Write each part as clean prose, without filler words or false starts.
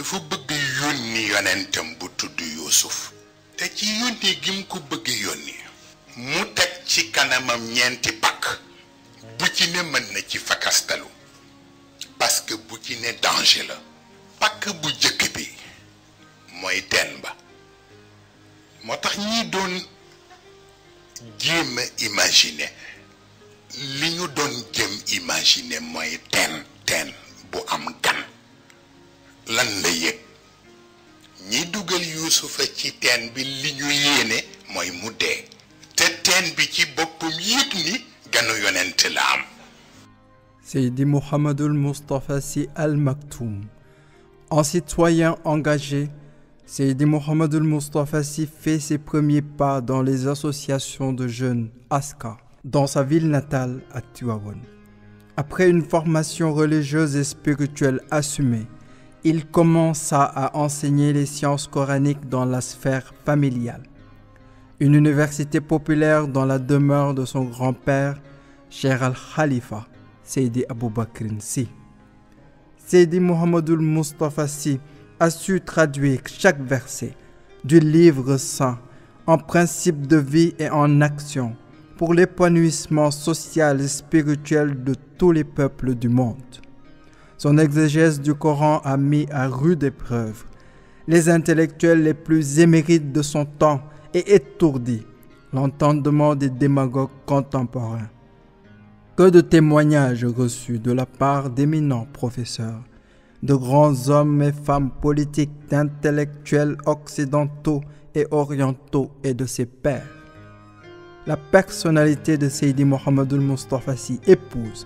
dafa bëgg yónni yonentam bu tudd Yuusuf te ci yónni gi mu ko bëgg yónni mu teg ci kanamam ñeenti pakk bu ci ne mën na ci fakastalu parce que bu ci ne danger la pakk bu jëkk bi mooy teen ba moo tax ñi doon jéem a imaginer li ñu doon jëm imaginer mooy teen bu am gan lan la yëg ñi dugal Yuusufa ci teen bi li ñu yéene mooy mu dee te teen bi ci boppam yëg ni ganu yonent la am. Seydi Mouhamadoul Moustapha Sy Al Maktoum. En citoyen engagé, Seydi Mouhamadoul Moustapha Sy fait ses premiers pas dans les associations de jeunes ASCA, dans sa ville natale à Tivaouane. Après une formation religieuse et spirituelle assumée, il commença à enseigner les sciences coraniques dans la sphère familiale. Une université populaire dans la demeure de son grand-père, Cheikh Al-Khalifa, Seydi Aboubakrin Sy. Seydi Mouhamadoul Moustapha Sy a su traduire chaque verset du livre saint en principe de vie et en action pour l'épanouissement social et spirituel de tous les peuples du monde. Son exégèse du Coran a mis à rude épreuve les intellectuels les plus émérites de son temps et étourdi l'entendement des démagogues contemporains. Que de témoignages reçus de la part d'éminents professeurs, de grands hommes et femmes politiques, d'intellectuels occidentaux et orientaux et de ses pairs. La personnalité de Seydi Mouhamadoul Moustapha Sy épouse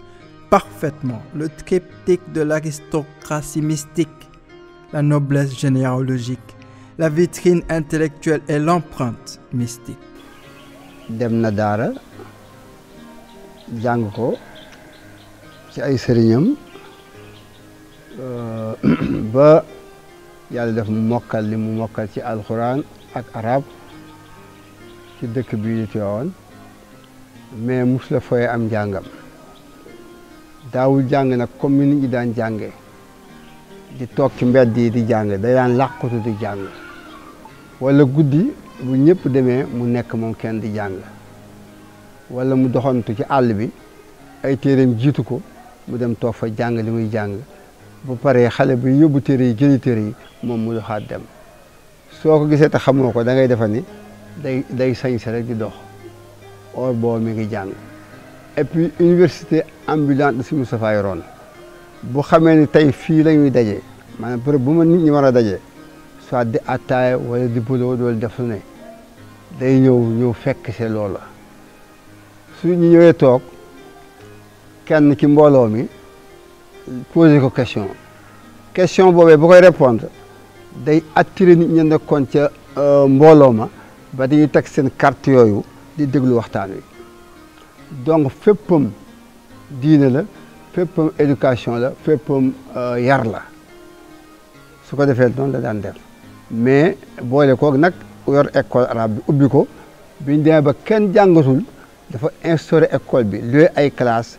parfaitement le triptyque de l'aristocratie mystique, la noblesse généalogique, la vitrine intellectuelle et l'empreinte mystique. dem na daara jàng ko ci ay sëriñam ba yàlla def mu mokkal li mu mokkal ci alxuraan ak arab ci dëkk bii di Tiwaawan mais mus la fooye am njàngam daawul jàng nag comme ni nit ñi daan jànge di toog ci mbedd yi di jàng day daan làqatu di jàng wala guddi bu ñëpp demee mu nekk moom kenn di jàng wala mu doxantu ci àll bi ay téereem jiitu ko mu dem toog fa jàng li muy jàng bu paree xale bi yóbbu téere yi jëli téere yi moom mu doxaat dem soo ko gisee te xamoo ko da ngay defa ni day sañse rek di dox or boo mi ngi jàng et puis université ambulante si Moustapha yoroon bu xamee ni tey fii la ñuy dajee maanaam bërëb bu ma nit ñi war a dajee soit di attaaya wala di buloo doolu def lu ne day ñëw fekk see loola su ñu ñëwee toog kenn ci mbooloo mi posé ko question boobee bu koy répondre day attiré nit ñi nekkoon ca mbooloo ma ba dañuy teg seen carte yooyu di déglu waxtaan wi donc féppam diine la féppam éducation la féppam yar la su ko defee noonu la daan def mais boole koog nag yor école arabe bi ubbi ko biñ demee ba kenn jàngatul dafa instauré école bi loué ay classe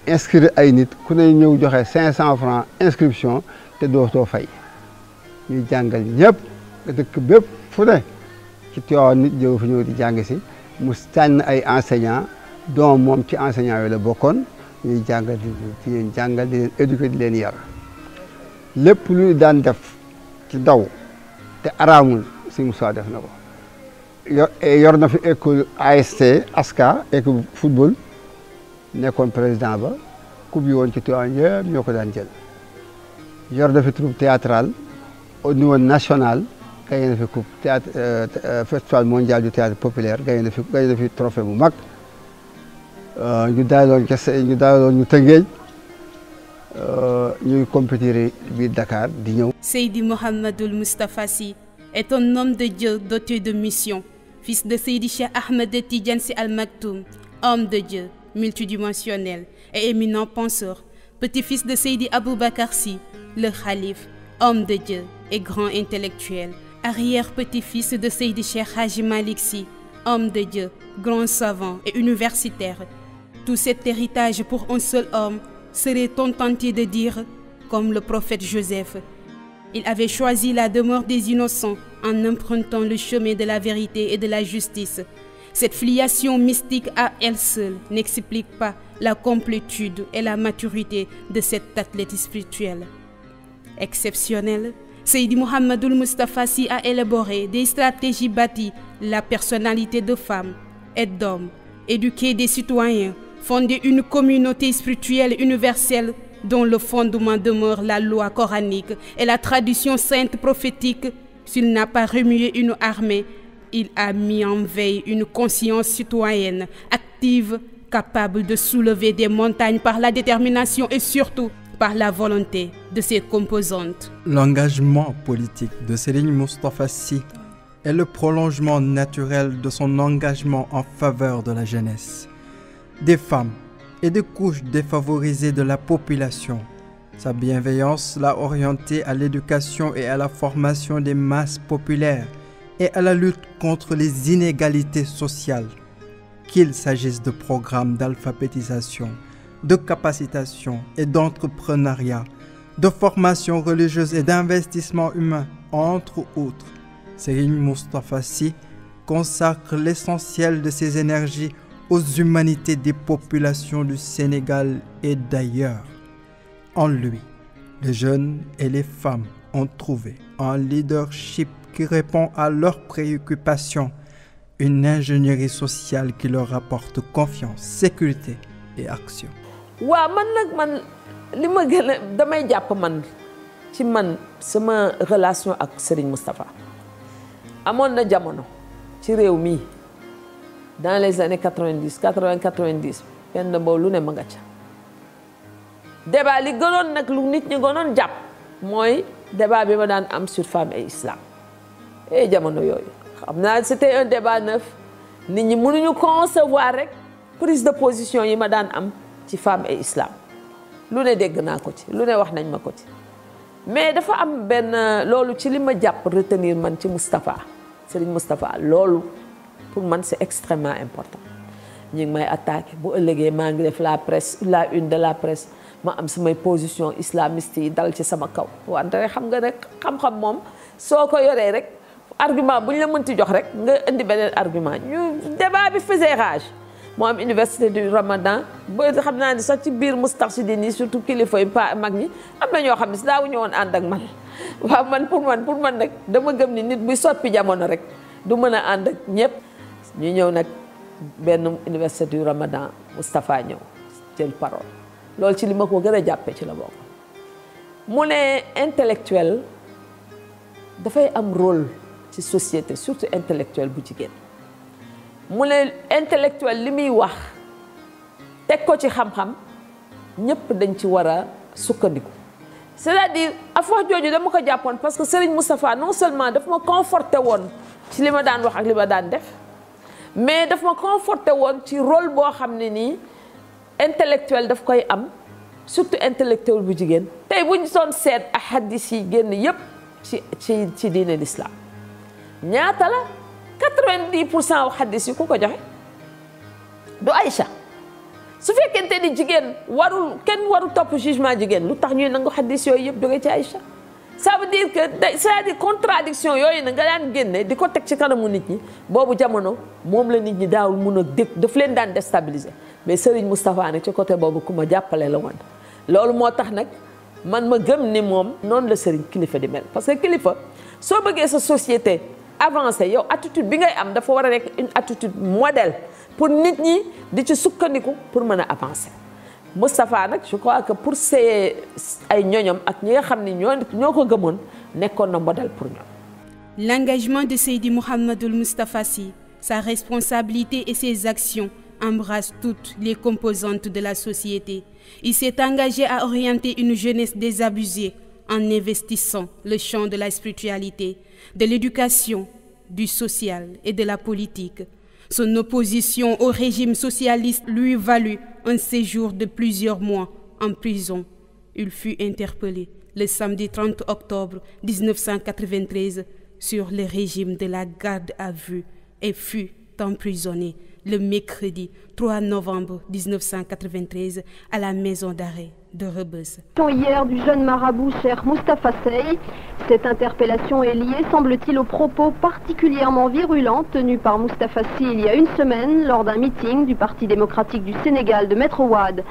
inscrire ay nit ku ne ñëw joxe 500 francs inscription te dootoo fay ñuy jàngal ñëpp dëkk bépp fu ne ci Tiwaawan nit jóge fi ñëw di jàng si mu tànn ay enseignants donc moom ci enseignants yooyu la bokkoon ñuy jàngal di leen jàngal di leen éduquer di leen yar lépp lu daan def ci daw te araamul si Moussa def na ko yor na fi école AST ASCA école football nekkoon président ba coupe yi woon ci Tivaouane yëpp ñoo ko daan jël yor na fi troupe théâtrale au niveau national gagné na fi coupe théâtre festival mondial du théâtre populaire gagné na fi trophée bu mag ñu daaloon ñu Tëngéej ñuy compétir biir Dakar di ñëw. Seydi Mouhamadoul Moustapha Sy est un homme de Dieu doté de mission, fils de Seydi Cheikh Ahmed Tidiane Sy Al Maktoum, homme de Dieu multidimensionnel et éminent penseur, petit-fils de Seydi Aboubakar Sy, le Khalife, homme de Dieu et grand intellectuel, arrière-petit-fils de Seydi Cheikh Hadji Malick Sy, homme de Dieu, grand savant et universitaire. Tout cet héritage pour un seul homme serait-on tenté de dire, comme le prophète Joseph, Il avait choisi la demeure des innocents en empruntant le chemin de la vérité et de la justice. Cette filiation mystique à elle seule n'explique pas la complétude et la maturité de cet athlète spirituel. Exceptionnel, Seydi Mouhamadoul Moustapha Sy a élaboré des stratégies bâties la personnalité de femme et d'homme, éduquer des citoyens, fonder une communauté spirituelle universelle dont le fondement demeure la loi coranique et la tradition sainte prophétique. S'il n'a pas remué une armée, il a mis en veille une conscience citoyenne active, capable de soulever des montagnes par la détermination et surtout par la volonté de ses composantes. L'engagement politique de Serigne Moustapha Sy est le prolongement naturel de son engagement en faveur de la jeunesse, des femmes et des couches défavorisées de la population. Sa bienveillance l'a orienté à l'éducation et à la formation des masses populaires et à la lutte contre les inégalités sociales, qu'il s'agisse de programmes d'alphabétisation, de capacitation et d'entrepreneuriat, de formation religieuse et d'investissement humain, entre autres. Serigne Moustapha Sy consacre l'essentiel de ses énergies aux humanités des populations du Sénégal et d'ailleurs. En lui, les jeunes et les femmes ont trouvé un leadership qui répond à leurs préoccupations, une ingénierie sociale qui leur apporte confiance, sécurité et action. waaw man li ma gën a damay jàpp ci sama relation ak Serigne Moustapha amoon na jamono ci réew mi dans les années 90 benn boobu lu ne ma nga ca débat li gënoon nag lu nit ñi gënoon jàpp mooy débat bi ma daan am sur femme et islam et jamono yooyu xam naa c'était un débat neuf nit ñi mënuñu concevoir rek prise de position yi ma daan am ci femme et islam lu ne dégg naa ko ci lu ne wax nañ ma ko ci mais dafa am benn loolu ci li ma jàpp retenir man ci Moustapha Serigne Moustapha loolu pour man c'est extrêmement important ñi ngi may attaqué bu ëllëgee maa ngi def la presse la une de la presse ma am samay position islamiste yi dal ci sama kaw wante rek xam nga rek xam-xam moom soo ko yoree rek argument bu ñu la mënti jox rek nga indi beneen argument ñu débat bi faisait rage moo am université du Ramadan ba xam naa ni sax ci biir Moustarchidine yi surtout kilifa yi pa mag ñi am na ñoo xam ne si daawuñu woon ànd ak man waaw man pour man nag dama gëm ni nit buy soppi jamono rek du mën a ànd ak ñëpp ñu ñëw nag benn université du Ramadan Moustapha ñëw jël parole loolu ci li ma ko gën a jàppee ci la bokk mu ne intellectuel dafay am rôle ci société surtout intellectuel bu jigéen mu ne intellectuel li muy wax teg ko ci xam-xam ñëpp dañ ci war a sukkandiku c'est-à-dire af wax jooju dama ko jàppoon parce que Serigne Moustapha non seulement daf ma conforté woon ci li ma daan wax ak li ma daan def mais daf ma conforté woon ci rôle boo xam ne nii intellectuel daf koy am surtout intellectuel bu jigéen tey bu ñu doon seet ak hadis yi génn yëpp ci diine l'islam ñaata la 90% wax hadis yi ku ko joxe du Aïcha su fekkente ni jigéen kenn warul topp jugement jigéen lu tax ñuy nangu hadis yooyu yëpp jóge ci Aïcha ça veut dire que c'est-à-dire contradiction yooyu na nga daan génne di ko teg ci kanamu nit ñi boobu jamono moom la nit ñi daawul mun a dégg daf leen daan déstabiliser mais Serigne Moustapha nag ci côté boobu ku ma jàppale la woon loolu moo tax nag man ma gëm ni moom noonu la Serigne kilifa di mel parce que kilifa soo bëggee sa société avancé yow attitude bi ngay am dafa war a nekk une attitude modèle pour nit ñi di ci sukkandiku pour mën a avancer Moustapha nag je crois que pour ces ay ñoñom ak ñi nga xam ne ñoo ko gëmoon nekkoon na modèle pour ñoom. L'engagement de Seydi Mouhamadoul Moustapha Sy, sa responsabilité et ses actions embrassent toutes les composantes de la société. Il s'est engagé à orienter une jeunesse désabusée en investissant le champ de la spiritualité, de l'éducation, du social et de la politique. Son opposition au régime socialiste lui valut un séjour de plusieurs mois en prison. Il fut interpellé le samedi 30 octobre 1993 sur le régime de la garde à vue et fut emprisonné le mercredi 3 novembre 1993 à la maison d'arrêt de Rebeuss. Hier du jeune marabout Cheikh Moustapha Sy. Cette interpellation est liée, semble-t-il, aux propos particulièrement virulents tenus par Moustapha Sy il y a une semaine lors d'un meeting du Parti démocratique du Sénégal de Maître Wade.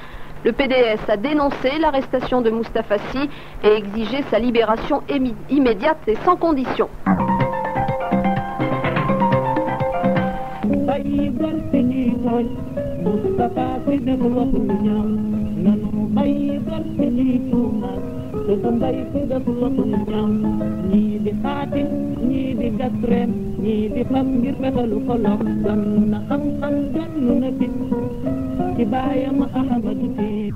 Le PDS a dénoncé l'arrestation de Moustapha Sy et exigé sa libération immédiate et sans condition.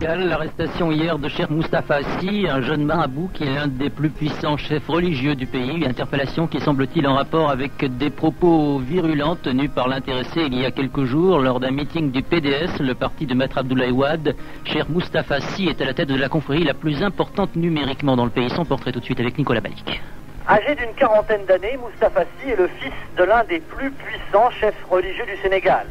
L'arrestation hier de Cheikh Moustapha Sy, un jeune marabout qui est l'un des plus puissants chefs religieux du pays, une interpellation qui semble-t-il en rapport avec des propos virulents tenus par l'intéressé il y a quelques jours lors d'un meeting du PDS, le parti de Maître Abdoulaye Wade. Cheikh Moustapha Sy est à la tête de la confrérie la plus importante numériquement dans le pays. Son portrait tout de suite avec Nicolas Balik. Âgé d'une quarantaine d'années, Moustapha Sy est le fils de l'un des plus puissants chefs religieux du Sénégal.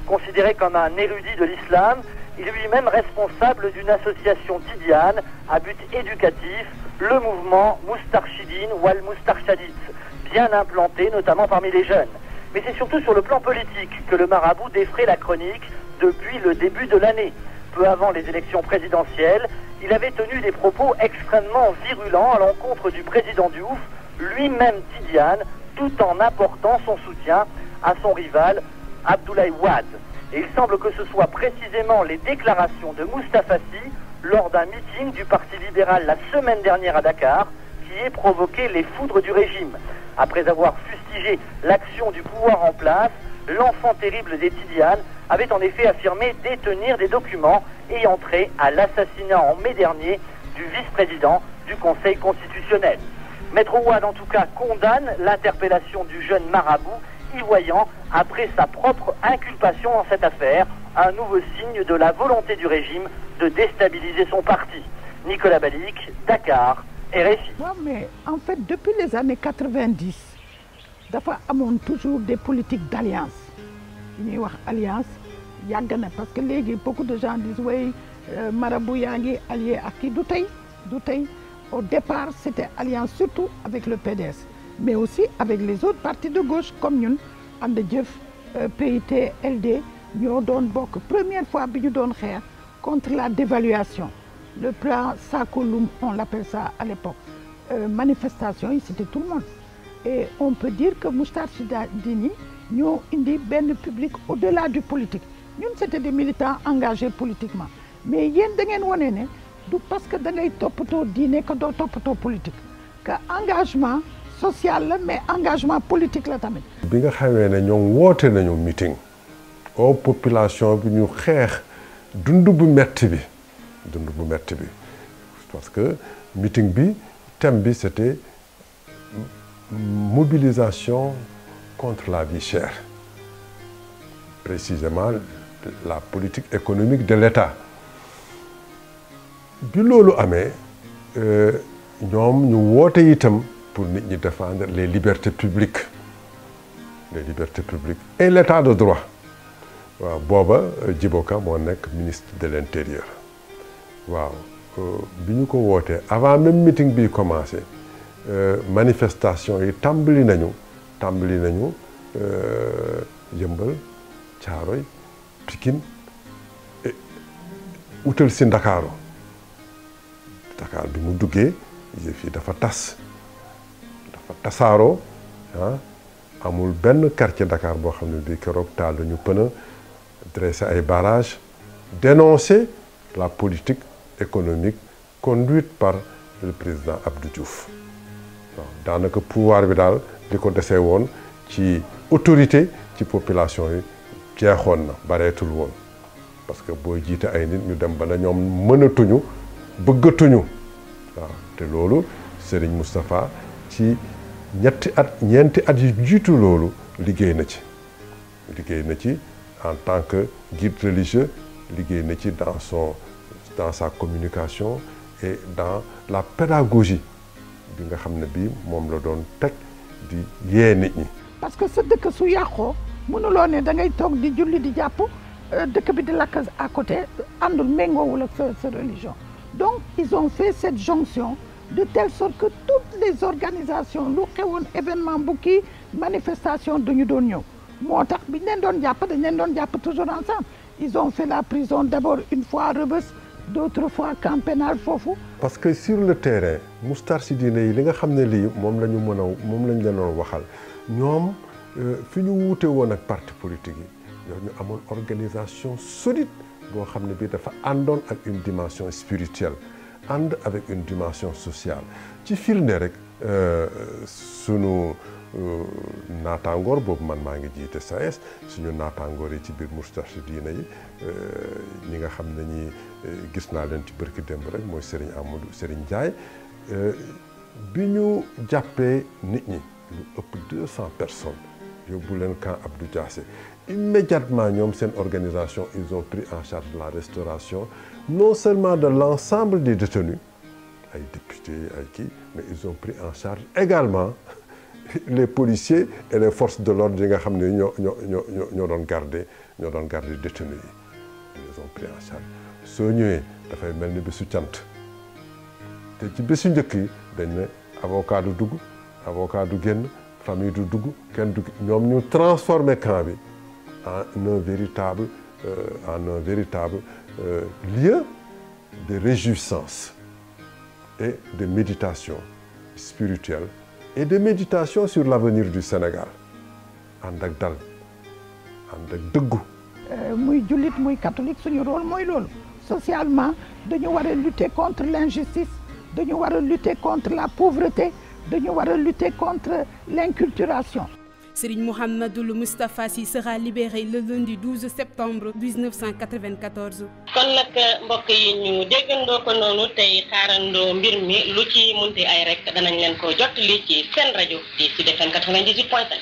Considéré comme un érudit de l'islam, il est lui-même responsable d'une association tidiane à but éducatif, le mouvement Moustarchidine Wal Moustarchadit, bien implanté notamment parmi les jeunes. Mais c'est surtout sur le plan politique que le marabout défraie la chronique depuis le début de l'année. Peu avant les élections présidentielles, il avait tenu des propos extrêmement virulents à l'encontre du président Diouf, lui-même tidiane, tout en apportant son soutien à son rival Abdoulaye Wade. Et il semble que ce soit précisément les déclarations de Moustapha Sy lors d'un meeting du Parti libéral la semaine dernière à Dakar qui ait provoqué les foudres du régime. Après avoir fustigé l'action du pouvoir en place, l'enfant terrible des Tidianes avait en effet affirmé détenir des documents ayant trait à l'assassinat en mai dernier du vice-président du Conseil constitutionnel. Maître Wade, en tout cas, condamne l'interpellation du jeune marabout, y voyant, après sa propre inculpation dans cette affaire, un nouveau signe de la volonté du régime de déstabiliser son parti. Nicolas Balik, Dakar, RFI. Ouais, mais en fait, depuis les années 90, dafa amoon toujours des politiques d'alliance. ñuy wax alliance yàgg na parce que léegi beaucoup de gens disent oui marabout yaa ngi allié ak kii du tey au départ c'était alliance surtout avec le PDS mais aussi avec les autres partis de gauche comme ñun And Jëf PIT LD ñoo doon bokk première fois bi ñu doon xeex contre la dévaluation le plan Sakoloum on l'appelle ça à l'époque manifestation yi c'était tout le monde et on peut dire que Moustarchidine ñoo indi benn public au-delà du politique ñun c'était des militants engagés politiquement mais yéen da ngeen wane ne du parce que da ngay toppatoo diine que doo toppatoo politique que engagement social la mais engagement politique la tamit. bi nga xamee ne ñoom woote nañu meeting au population bi ñu xeex dund bu metti bi parce que meeting bi thème bi c'était mobilisation contre la vie chère, précisément la politique économique de l'État. bi loolu amee ñoom ñu woote itam pour nit ñi défendre les libertés publiques et l'état de droit. waaw booba Djibo Ka moo nekk ministre de l'intérieur waaw bi ñu ko wootee avant même meeting bi commencé manifestation yi tàmbali nañu Yeumbeul Thiaroye Pikine utal si Ndakaaru Dakar bi mu duggee yëf yi dafa tasaaroo amul benn quartier Dakar boo xam ne bii keroog taal dañu pën a dresser ay barrages dénoncer la politique économique conduite par le président Abdou Diouf waaw daanaka pouvoir bi daal li ko desee woon ci autorité ci population yi jeexoon na bareetul woon parce que booy jiite ay nit ñu dem ba na ñoom mënatuñu bëggatuñu waaw te loolu Serigne Moustapha ci ñeenti at yu jiitu loolu liggéey na ci en tant que guide religieux liggéey na ci dans sa communication et dans la pédagogie bi nga xam ne bii moom la doon teg di yee nit ñi. parce que sa dëkk su yàqoo mënuloo ne da ngay toog di julli di jàpp dëkk bi di lakk à côté àndul méngoowul ak sa religion Donc ils ont fait cette jonction de telle sorte que toutes les organisations lu xewoon événement bu kii manifestation dañu doon ñëw moo tax bi ñu leen doon jàpp dañ leen doon jàpp toujours ensemble. Ils ont fait la prison d'abord une fois à Rebeuss, d'autres fois camp pénal foofu. parce que sur le terrain Moustarchidine yi li nga xam ne lii moom la ñu mën a moom lañ leen doon waxal ñoom fi ñu wuute woon ak parti politique yi yow ñu amoon organisation solide boo xam ne bii dafa àndoon ak une dimension spirituelle ànd avec une dimension sociale ci firnde rek sunu naataangoor boobu man maa ngi jiite SAES suñu naataangoor yi ci biir Moustarchidine yi ñi nga xam ne ñi gis naa leen ci bërki démb rek mooy Serigne Amadou Serigne Ndiaye bi ñu jàppee nit ñi lu ëpp 200 personnes yóbbu leen camp Abdou Diassé immédiatement ñoom seen organisation ils ont pris en charge la restauration non seulement de l'ensemble des détenus ay députés ay kii mais ils ont pris en charge également les policiers et les forces de l'ordre yi nga xam ne ñoo doon garder détenus yi ils les ont pris en charge soo ñëwee dafay mel ni bésu cant te ci bésu njëkk yi dañ ne avocat du dugg avocat du génn famille du dugg kenn du ñoom ñu transformer camp bi en un véritable lieu de réjouissance et de méditation spirituelle et de méditation sur l'avenir du Sénégal ànd ak dal ànd ak dëggu. muy jullit muy catholique suñu rôle mooy loolu socialement dañu war a lutter contre l'injustice dañu war a lutter contre la pauvreté dañu war a lutter contre l'inculturation. Serigne Mouhamadoul Moustapha Sy sera libéré le lundi 12 septembre 1994. kon nag mbokk yi ñu déggandoo ko noonu tey xaarandoo mbir mi lu ci munti ay rek danañ leen ko jottali ci seen rajo di Sud FM 98.5.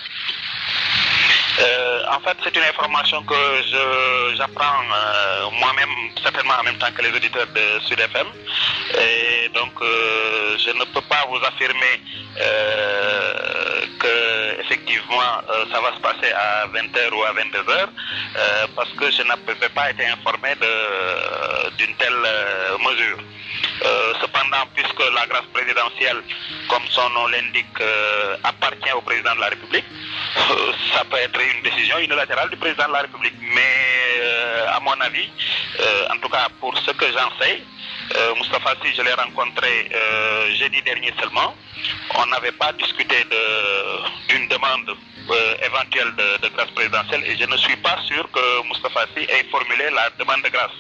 En fait, c'est une information que j'apprends moi-même, certainement en même temps que les auditeurs de Sud FM. Et donc, je ne peux pas vous affirmer que effectivement ça va se passer à 20h ou à 22h, parce que je n'avais pas été informé d'une telle mesure. Cependant, puisque la grâce présidentielle, comme son nom l'indique, appartient au président de la République, ça peut être une décision unilatérale du président de la République. Mais à mon avis, en tout cas pour ce que j'en sais, Moustapha Sy, je l'ai rencontré jeudi dernier seulement. On n'avait pas discuté d'une demande éventuelle de grâce présidentielle et je ne suis pas sûr que Moustapha Sy ait formulé la demande de grâce.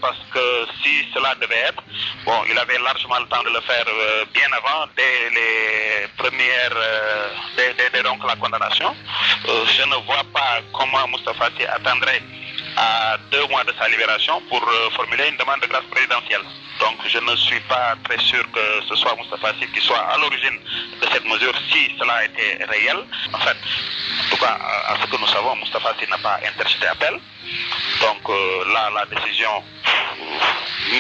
Parce que si cela devait être, bon, il avait largement le temps de le faire bien avant, dès les premières, dès donc la condamnation. Je ne vois pas comment Moustapha Sy attendrait à 2 mois de sa libération pour formuler une demande de grâce présidentielle. Donc je ne suis pas très sûr que ce soit Moustapha Sy qui soit à l'origine de cette mesure si cela a été réel. En fait, en tout cas, à ce que nous savons, Moustapha Sy n'a pas interjeté appel. Donc là, la décision,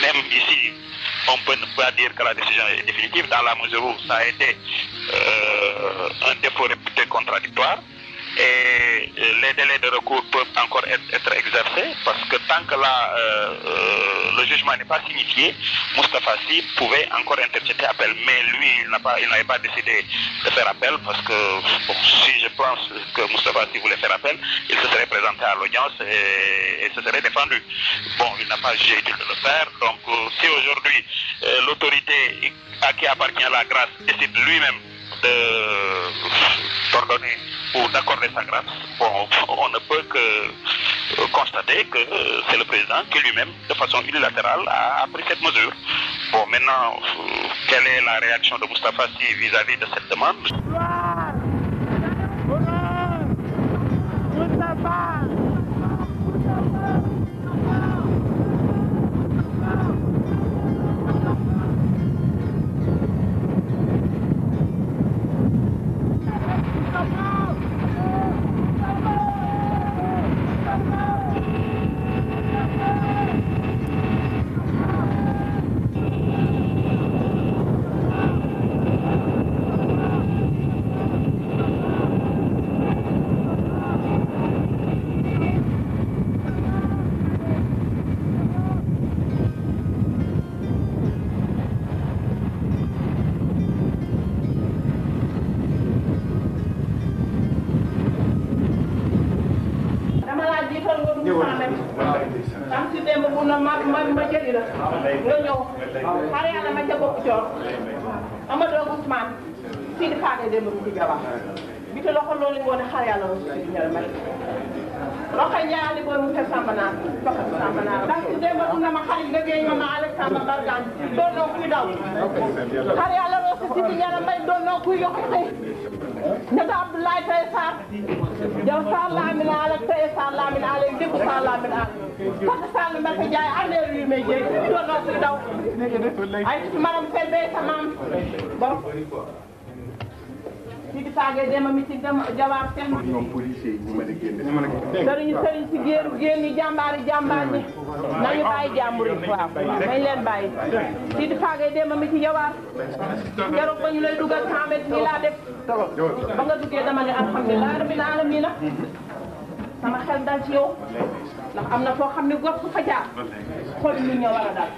même ici, on peut ne pas dire que la décision est définitive dans la mesure où ça a été un dépôt réputé contradictoire. Et les délais de recours peuvent encore être exercés parce que tant que là, le jugement n'est pas signifié, Moustapha Sy pouvait encore interjeter appel. Mais lui, il n'avait pas décidé de faire appel parce que bon, si je pense que Moustapha Sy voulait faire appel, il se serait présenté à l'audience et se serait défendu. Bon, il n'a pas jugé utile de le faire. Donc si aujourd'hui l'autorité à qui appartient la grâce décide lui-même d'ordonner ou d'accorder sa grâce, bon, on ne peut que constater que c'est le président qui lui-même, de façon unilatérale, a pris cette mesure. Bon, maintenant, quelle est la réaction de Moustapha Sy vis-à-vis de cette demande? na ma jëli la nga ñëw xare yàlla ma ca bokk coor Amadou Ousmane fii di faagee démb ci jabar bi te loxo loolu ngoone xare yàlla ma si ñal may loxo njaali boy mu fe samba naa loxo samba naa ndax ci démb na ma xarit nga géey ma Alexandre Bargan doon noo kuy daw xare yàlla ma si ñal may doon noo kuy yoxi ñata Abdoulaye Taye Sarr jaw Sarr Lamine Ala Taye Sarr Lamine Ala déggu Sarr Lamine Ala Fatou Sall Mbacke Ndiaye andeer yu may jéeg doon noo kuy daw ay madame Selbe sa maam bon ci di faagee dema mi ci jawaar seen ñoom policier ñu mën a génne sëriñ si géeru génn ñi jàmbaar ñi nañu bàyyi jàmbur yi waaw nañ leen bàyyi ci di faagee dema mi ci jawaar keroog ba ñu lay dugal 100 mètres nii laa def ba nga duggee dama ne alhamdulilah rabbil alamin sama xel dal ci yow ndax am na foo xam ne gox su fa jaar xool nit ñoo war a dal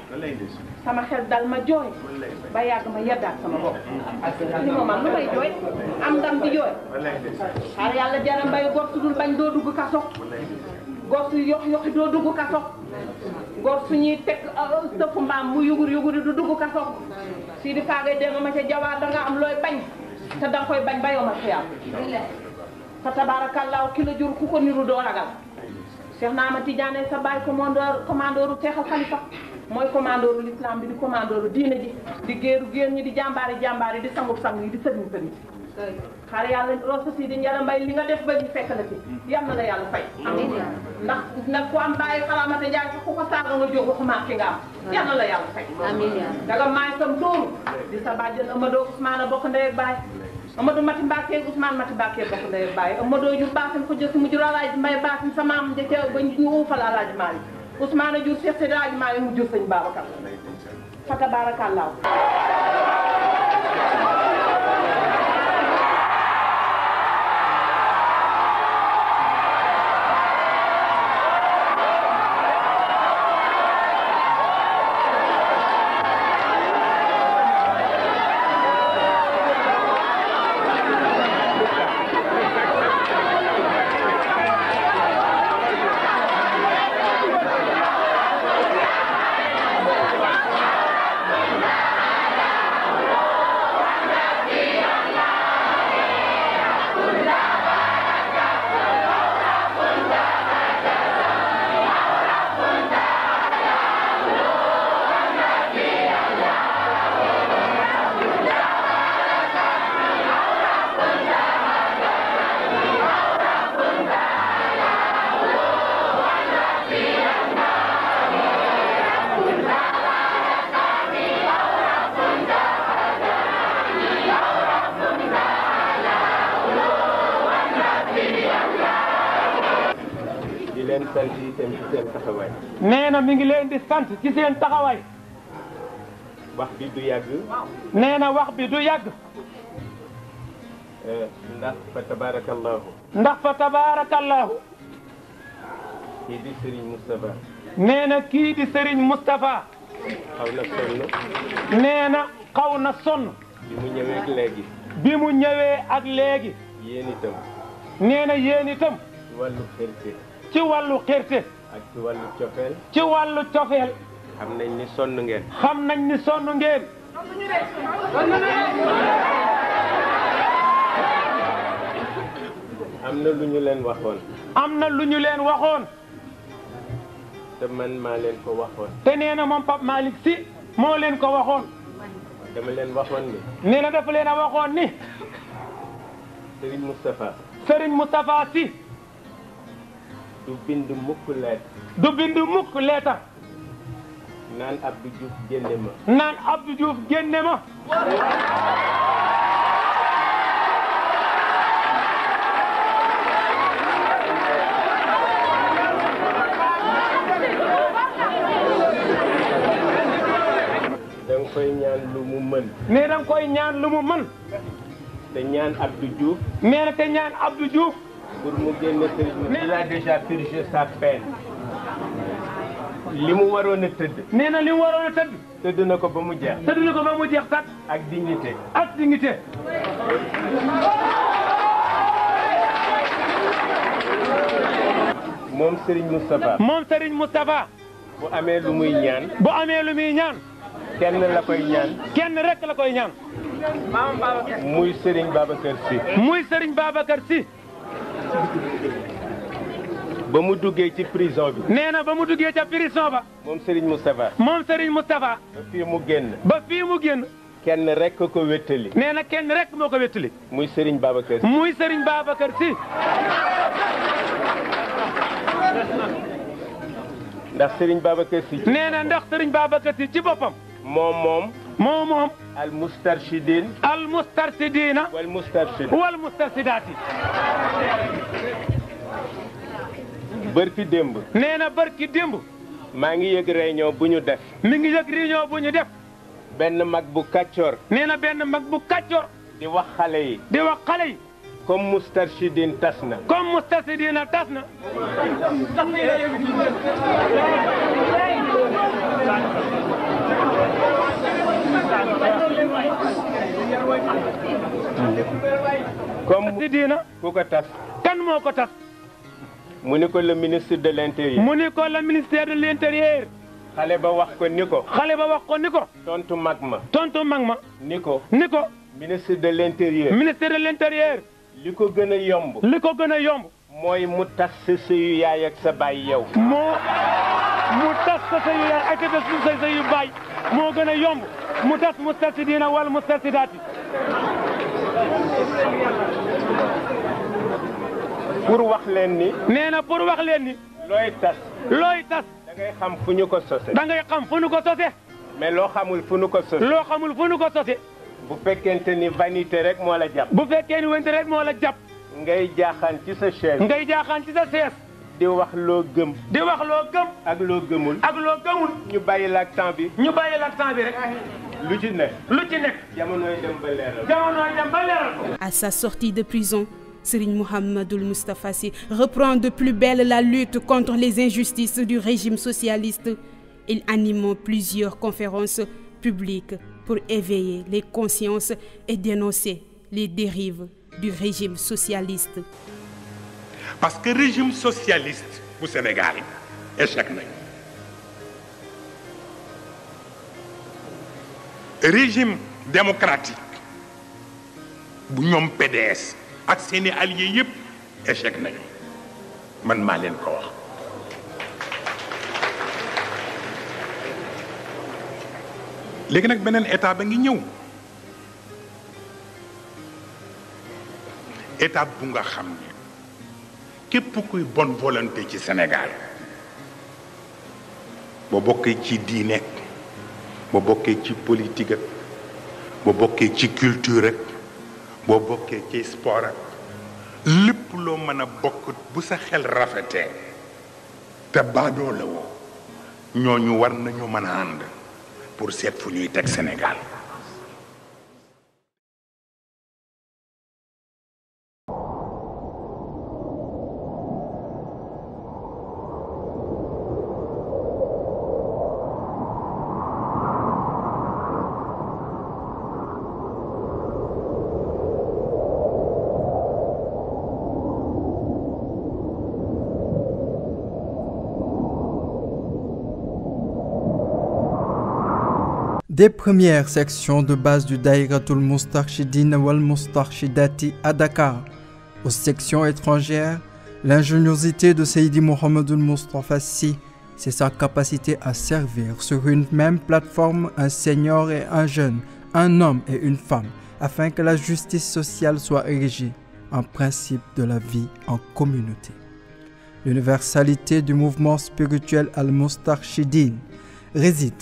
sama xel dal ma jooy ba yàgg ma yeddaat sama bopp li ma man lu may jooy am ndam di jooy xaar yàlla jara mbay gor su dul bañ doo dugg kaso gor su yoxi doo dugg kaso gor su ñuy teg sëfu mbaam mu yuguri du dugg kaso si di faagay dégg ma ca jawaar da nga am looy bañ te danga koy bañ ba yow ma xiyam fa tabaarakallaahu ki la jur ku ko niru doo ragal Cheikh Naama Tidiane sa baay commandeur Cheikh Al Khalifa mooy commandeur l'islam bi di commandeur diine ji di géeru géer ñi di jàmbaari di sangub sang yi di sëriñ xaar yàlla rosa si di njara mbay li nga def ba ñu fekk la ci yal na la yàlla fay ndax nag ku am bàyyi xaramata Njaay sax ku ko saaga nga jóg waxuma ki nga am yal na la yàlla fay daga maay sam tuuru di sa bàjjen Amadou Ousmane bokk ndey ak baay Amadou Mati Mbacke Ousmane Mati Mbacke bokk ndey ak baay Amadou jur baasin ko jësi mu jur Alaaji Mbay baasin sa maam jëcc ba ñu uufal Alaaji Maalik Ousmane jur Cheikh Seydi Alaaji Maalik mu jur sëñ Babacar fa tabaarakallaahu nee na mi ngi leen di sant ci seen taxawaay. wax bi du yàgg. nee na wax bi du yàgg. ndax fa tabarakallahu. ndax fa tabarakallahu. kii di Serigne Moustapha. nee na kii di Serigne Moustapha. xaw na sonn. nee na xaw na sonn. bi mu ñëwee ak léegi. bi mu ñëwee ak léegi. yéen itam. nee na yéen itam. ci wàllu xerte. ci wàllu xerte. ak ci wàllu cofeel. ci wàllu cofeel. xam nañ ni sonn ngeen. xam nañ ni sonn ngeen. am na lu ñu leen waxoon. am na lu ñu leen waxoon. te man maa leen ko waxoon. te nee na moom Pape Malick Sy moo leen ko waxoon. dama leen waxoon ni. nee na dafa leen a waxoon ni. Serigne Moustapha. Serigne Moustapha Sy. du bind mukk leet. du bind mukk leetar. naan Abdou Diouf génne ma. naan Abdou Diouf génne ma. da nga koy ñaan lu mu mën. nee da nga koy ñaan lu mu mën. te ñaan Abdou Diouf. nee na te ñaan Abdou Diouf. pour mu génne Serigne. il a déjà purgé sa peine. li mu waroon a tëdd. nee na li mu waroon a tëdd. tëdd na ko ba mu jeex. tëdd na ko ba mu jeex sax. ak dignité. ak dignité. moom Serigne Moustapha. moom Serigne Moustapha. bu amee lu muy ñaan. bu amee lu muy ñaan. kenn la koy ñaan. kenn rek la koy ñaan. muy Serigne Babacar Sy. muy Serigne Babacar Sy. ba mu duggee ci prison bi. nee na ba mu duggee ca prison ba. moom Serigne Moustapha. moom Serigne Moustapha. ba fii mu génn. ba fii mu génn. kenn rek ko wéttali. nee na kenn rek moo ko wéttali. muy Serigne Babacar Sy. muy Serigne Babacar Sy. ndax Serigne Babacar Sy. nee na ndax Serigne Babacar Sy ci boppam. moom. al mustarshidin. al mustarshidina. wal mustarshid. wal mustarshidaati. bërki démb. nee na bërki démb. maa ngi yëg réunion bu ñu def. mi ngi yëg réunion bu ñu def. benn mag bu kàccoor. nee na benn mag bu kàccoor. di wax xale yi. di wax xale yi. comme mustarshidin tas na. comme mustarshidina tas na. comme ku ko tas. kan moo ko tas. mu ni ko le ministre de l'intérieur. mu ni ko le ministère de l'intérieur. xale ba wax ko ni ko. xale ba wax ko ni ko. tontu mag ma. tontu mag ma. ni ko. ni ko. ministre de l'intérieur. ministère de l'intérieur. li ko gën a yomb. li ko gën a yomb. mooy mu tas sa sëyu yaay ak sa baay yow. mu tas sa sëyu yaay ak sa sëyu baay moo gën a yomb mu tas mustarshidina wal mustarshidaati. pour wax leen ni. nee na pour wax leen ni. looy tas. looy tas. da ngay xam fu ñu ko sose. da ngay xam fu ñu ko sose. mais loo xamul fu ñu ko sose. loo xamul fu ñu ko sose. bu fekkente ni vanité rek moo la jàpp. bu fekkee ni vanité rek moo la jàpp. ngay jaaxaan ci sa chaise. ngay jaaxaan ci sa chaise. di wax loo gëm. di wax loo gëm. ak loo gëmul. ak loo gëmul. ñu bàyyi la ak temps bi. ñu bàyyi la ak temps bi rek. lu ci nekk. lu ci nekk. jamonoy dem ba leeral. jamonoy dem ba leeral. À sa sortie de prison, Serigne Mohamedou Moustapha Sy reprend de plus belle la lutte contre les injustices du régime socialiste. Il anime plusieurs conférences publiques pour éveiller les consciences et dénoncer les dérives du régime socialiste. Parce que régime socialiste au Sénégal échec nañ. Régime démocratique bu ñoom PDS ak seeni alliés yépp échec nañu man maa leen ko wax. léegi nag beneen état ba ngi ñëw état bu nga xam ne képp kuy bonne volonté ci Sénégal boo bokkee ci diine boo bokkee ci politique ak boo bokkee ci culture ak boo bokkee ci sport ak lépp loo mën a bokk bu sa xel rafetee te baadoo la woo ñooñu war nañu mën a ànd pour seet fu ñuy teg Sénégal. Des premières sections de base du Daïratul Moustarchidine wal Moustarchidati à Dakar aux sections étrangères, l'ingéniosité de Seydi Mouhamadou Moustapha Sy, c'est sa capacité à servir sur une même plateforme un senior et un jeune, un homme et une femme, afin que la justice sociale soit érigée en principe de la vie en communauté. L'universalité du mouvement spirituel al-Moustarchidine réside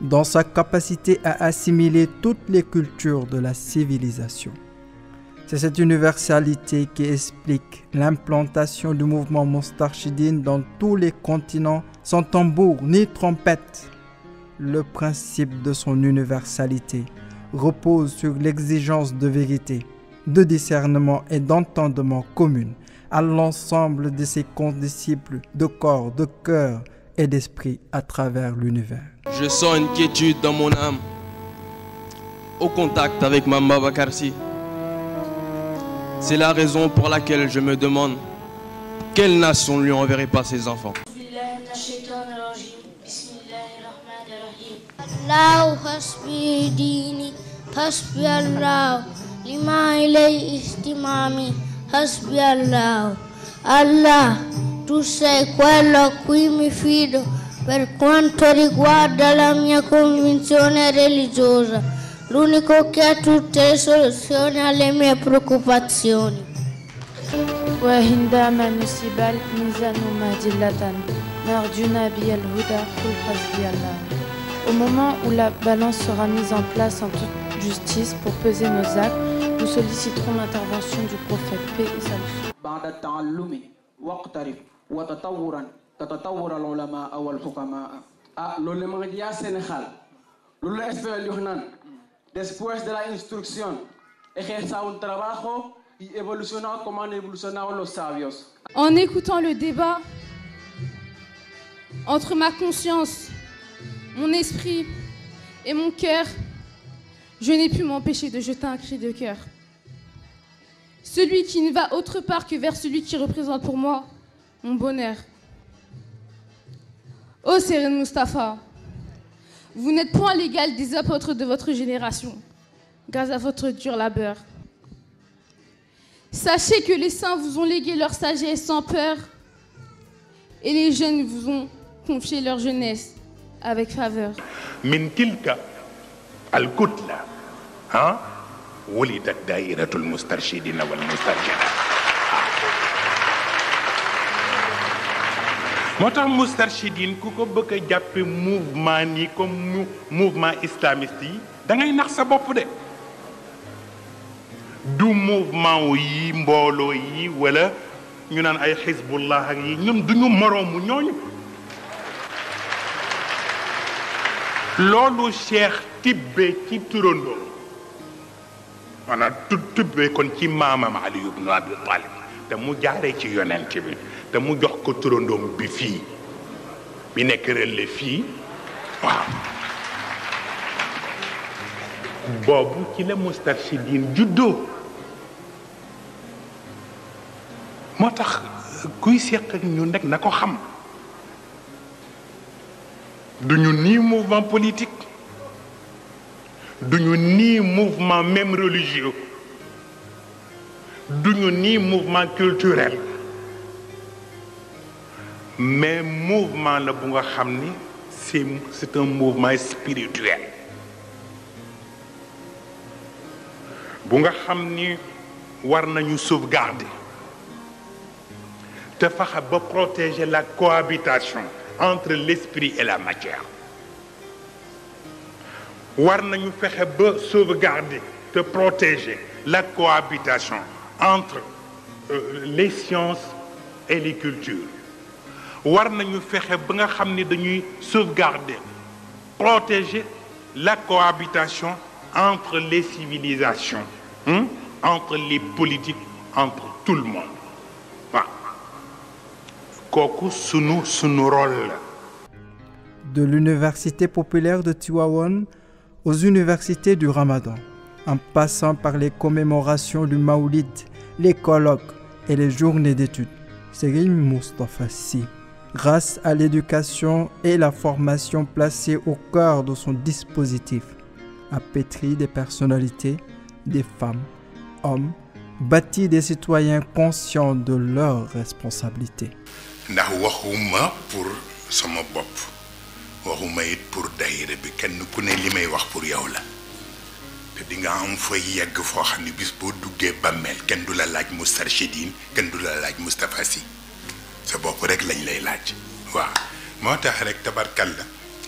dans sa capacité à assimiler toutes les cultures de la civilisation. C'est cette universalité qui explique l'implantation du mouvement Moustarchidine dans tous les continents sans tambour ni trompette. Le principe de son universalité repose sur l'exigence de vérité, de discernement et d'entendement commun à l'ensemble de ses condisciples de corps, de cœur et d'esprit à travers l'univers. Je sens une quiétude dans mon âme au contact avec Mame Babacar Sy. C'est la raison pour laquelle je me demande quelle nation lui enverrait pas ses enfants. لا حسبي ديني حسبي الله لما إليه استمامي حسبي الله Allah, tu sei quello a cui mi fido per quanto riguarda la mia convinzione religiosa, l'unico che ha tutte le soluzioni alle mie preoccupazioni. وعندما نصب الميزان مهدلة نرجونا بالهدى قل حسبي الله. Au moment où la balance sera mise en place en toute justice pour peser nos actes, nous solliciterons l'intervention du prophète, paix et salut. بعد التعلم واقترب وتطورا تتطور العلماء والحكماء. Lo lemagdia Sénégal. Lo espero Yohanan. Después de la instrucción, ejerza un trabajo y evoluciona como han evolucionado los sabios. En écoutant le débat entre ma conscience, mon esprit et mon cœur, je n'ai pu m'empêcher de jeter un cri de cœur. Celui qui ne va autre part que vers celui qui représente pour moi mon bonheur. Ô Serigne Moustapha, vous n'êtes point l'égal des apôtres de votre génération, grâce à votre dur labeur. Sachez que les saints vous ont légué leur sagesse sans peur, et les jeunes vous ont confié leur jeunesse avec faveur. Min tilka al-kutla, ولدت دائرة المسترشدين والمسترشدات. moo tax mustarshidin ku ko bëgg a jàppe mouvement nii comme mouvement islamiste yi da ngay nax sa bopp de du mouvement yi mbooloo yi wala ñu naan ay xisbullah ak yi ñoom duñu moroomu ñooñu loolu cheikh tibbe ci turandoo maanaam tubbee kon ci maamam Ali ibn Abi Talib te mu jaaree ci yonent bi te mu jox ko turandoom bi fii bi nekk rëlle fii waaw boobu ci la mustarshidin juddoo moo tax kuy seq ak ñun rek na ko xam duñu nii mouvement politique duñu nii mouvement même religieux duñu nii mouvement culturel mais mouvement la bu nga xam ni c'est un mouvement spirituel bu nga xam ni war nañu sauvegarder te fexe ba protéger la cohabitation entre l'esprit et la matière war nañu fexe ba sauvegarder te protéger la cohabitation entre les sciences et les cultures war nañu fexe ba nga xam ni dañuy sauvegarder protéger la cohabitation entre les civilisations entre les politiques entre tout le monde waaw kooku sunu rôle la. De l'université populaire de Tivaouane aux universités du Ramadan, en passant par les commémorations du Maoulid, les colloques et les journées d'études, Serigne Moustapha Sy, grâce à l'éducation et la formation placée au cœur de son dispositif, a pétri des personnalités, des femmes, hommes, bâti des citoyens conscients de leurs responsabilités. ndax waxuma pour sama bopp waxuma it pour daayira bi kenn ku ne li may wax pour yow la te di nga am fooy yegg foo xam ne bis boo duggee bàmmeel kenn du la laaj Moustarchidine kenn du la laaj Moustapha Sy sa bopp rek lañ lay laaj waaw moo tax rek tabarkal la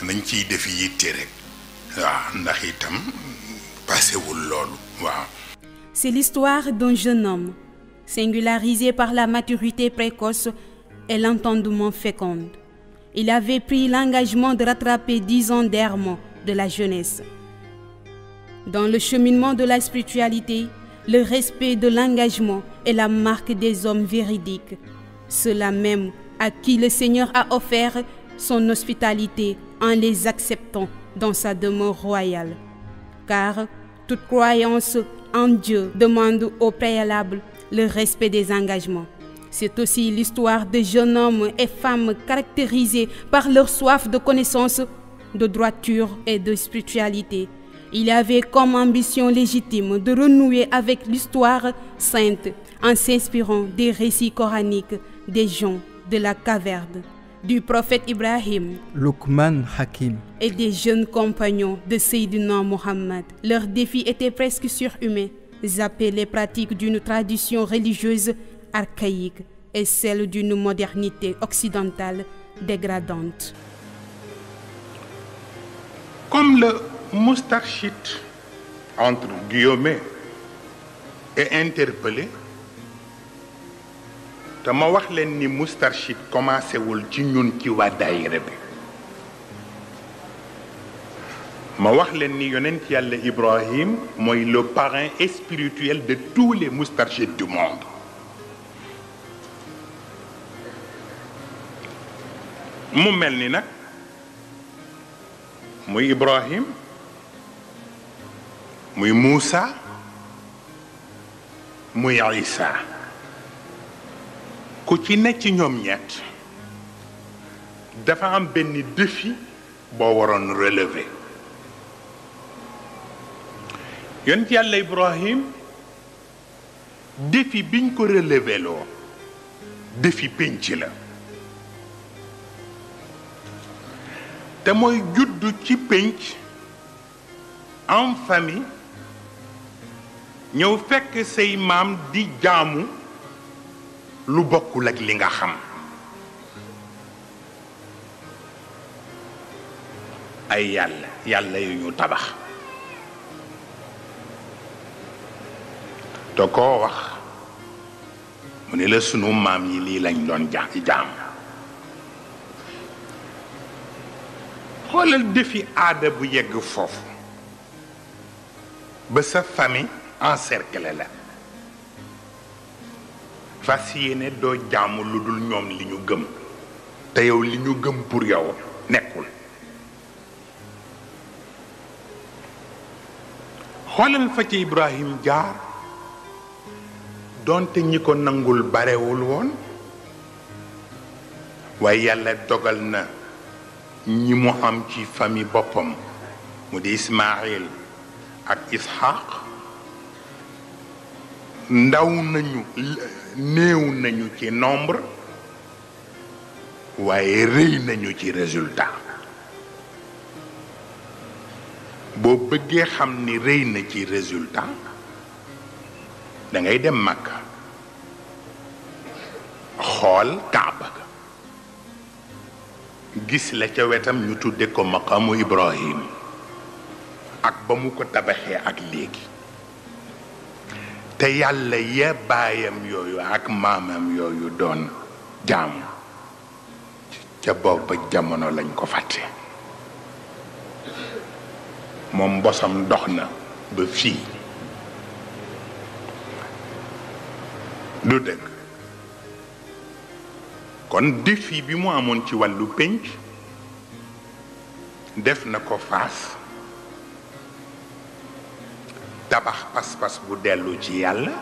nañ ciy def yitte rek waaw ndax itam passewul loolu waaw. C'est l'histoire d'un jeune homme, singularisé par la maturité précoce et l'entendement fécond. Il avait pris l'engagement de rattraper 10 ans d'errement de la jeunesse. Dans le cheminement de la spiritualité, le respect de l'engagement est la marque des hommes véridiques, ceux-là même à qui le Seigneur a offert son hospitalité en les acceptant dans sa demeure royale. Car toute croyance en Dieu demande au préalable le respect des engagements. C'est aussi l'histoire de jeunes hommes et femmes caractérisés par leur soif de connaissance de droiture et de spiritualité. Il avait comme ambition légitime de renouer avec l'histoire sainte en s'inspirant des récits coraniques des gens de la caverne, du prophète Ibrahim, Luqman Hakim et des jeunes compagnons de Seydina Mohammed. Leur défi était presque surhumain, zapper les pratiques d'une tradition religieuse archaïque et celle d'une modernité occidentale dégradante. Comme le Moustarchid, entre guillemets, est interpellé, te ma wax leen ni Moustarchid commencé wul ci ñun ci waa daayira bi ma wax leen ni yonent yàlla Ibrahim mooy le parrain spirituel de tous les Moustarchides du monde. mu mel ni nag muy Ibrahim muy Moussa muy Isa ku ci ne ci ñoom ñett dafa am benn défi boo waroon relever. yonent yàlla Ibrahim défi biñ ko relever loo défi pénc la te mooy juddu ci pénc en famille ñëw fekk say maam di jaamu lu bokkul ak li nga xam ay yàlla yu ñu tabax te koo wax mu ne la sunu maam yi lii lañ doon jaam xoolal defi aada bu yegg foofu ba sa famille encerclé la fas yéene doo jaamu lu dul ñoom li ñu gëm te yow li ñu gëm pour yow nekkul. xoolal fa ci Ibrahim jaar donte ñi ko nangul barewul woon waaye yàlla dogal na ñi mu am ci famille boppam mu di Ismaïl ak Ishaq ndaw nañu néew nañu ci nombre waaye rëy nañu ci résultat. boo bëggee xam ni rëy na ci résultat da ngay dem Makka xool Kaaba ga gis la ca wetam ñu tudde ko maqamu Ibrahim ak ba mu ko tabaxee ak léegi te yàlla ya baayam yooyu ak maamam yooyu doon jaamu ca booba jamono lañ ko fàtte. moom bosam dox na ba fii du dëgg kon défi bi mu amoon ci wàllu pénc def na ko faas tabax pas-pas bu dellu ci yàlla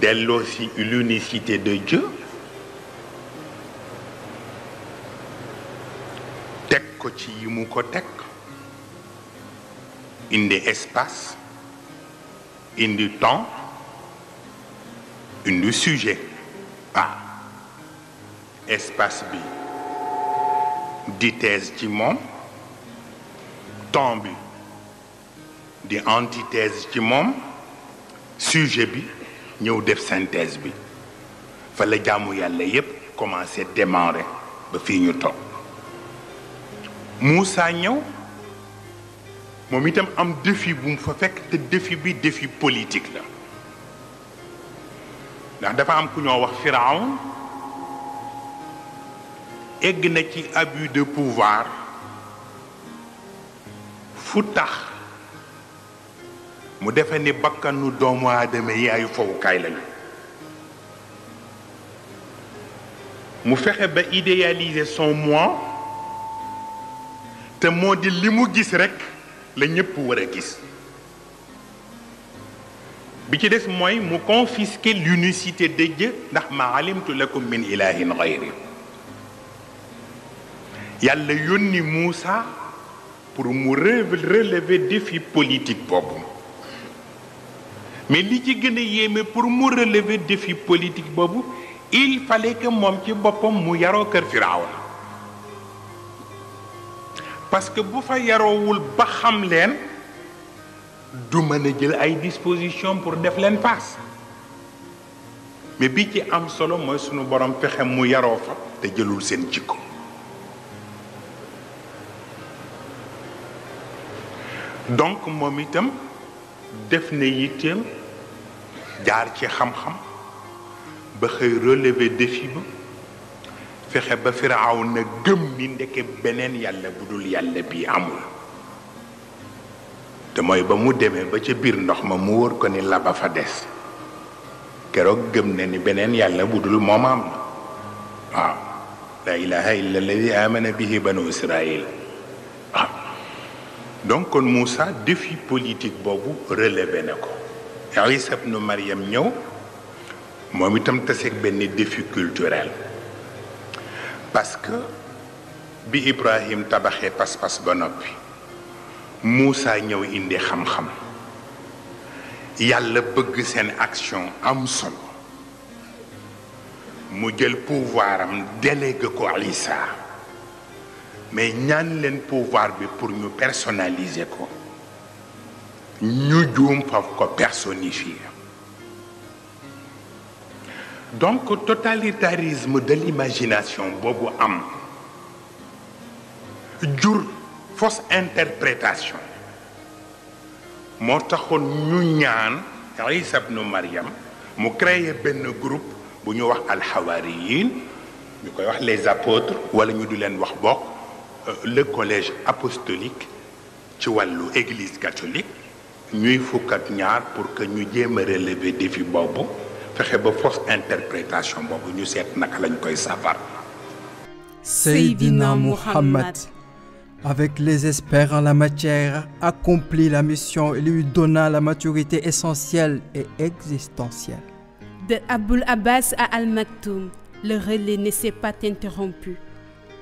delloo ci l'unicité de Dieu ko ci yi mu ko teg indi espace indi temps indi sujet espace bi di thèse ci moom temps bi di antithèse ci moom sujet bi ñëw def synthèse bi fa la jaamu yàlla yépp commencé démarrer ba fii ñu toog. Moussa ñëw moom itam am défi bu mu fa fekk te défi bi défi politique la ndax dafa am ku ñoo wax Firawn egg na ci abus de pouvoir fu tax mu defe ni bakkanu doomu aadama yi ay fowukaay lañu mu fexe ba idéaliser son moi te moo di li mu gis rekk la ñépp war a gis bi ci des mooy mu confisquer l'unicité de Dieu ndax ma alimtu lakum min ilahin ghayri yàlla yónni Moussa pour mu relever défi politique boobu mais li ci gën a yéeme pour mu relever défi politique boobu il fallait que moom ci boppam mu yaroo kër Firawna parce que bu fa yaroowul ba xam leen du mën a jël ay dispositions pour def leen face mais bi ci am solo mooy sunu borom fexe mu yaroo fa te jëlul seen jikko donc moom itam def na yitteem jaar ci xam-xam ba xëy relever défi ba fexe ba Firawna gëm ni ndeke beneen yàlla bu dul yàlla bii amul te mooy ba mu demee ba ca biir ndox ma mu wóor ko ni la ba fa des keroog gëm na ni beneen yàlla bu dul moom am na waaw la ilaha illa alladi amana bihi banu israil waaw donc kon Moussa défi politique boobu relevé na ko Isa ibnu Maryam ñëw moom itam taseeg benn défi culturel parce que bi Ibrahim tabaxee pas-pas ba noppi Moussa ñëw indi xam-xam yàlla bëgg seen action am solo mu jël pouvoir am délégué ko Isa mais ñaan leen pouvoir bi pour ñu personnaliser ko ñu juum faf ko personnifier donc totalitarisme de l'imagination boobu am jur fausse interprétation moo taxoon ñu ñaan Isa ibnu Maryam mu créé benn groupe bu ñu wax alxawaariyin ñu koy wax les apôtres wala ñu di leen wax bokk le collège apostolique ci wàllu église catholique ñuy fukk ak ñaar pour que ñu jéem a relever défi boobu fexe ba fausse interprétation boobu ñu seet naka lañ koy safar. Seydina Muhammad, avec les experts en la matière, accomplit la mission et lui donna la maturité essentielle et existentielle. De Aboul Abbas à Al Maktoum, le relais ne s'est pas interrompu.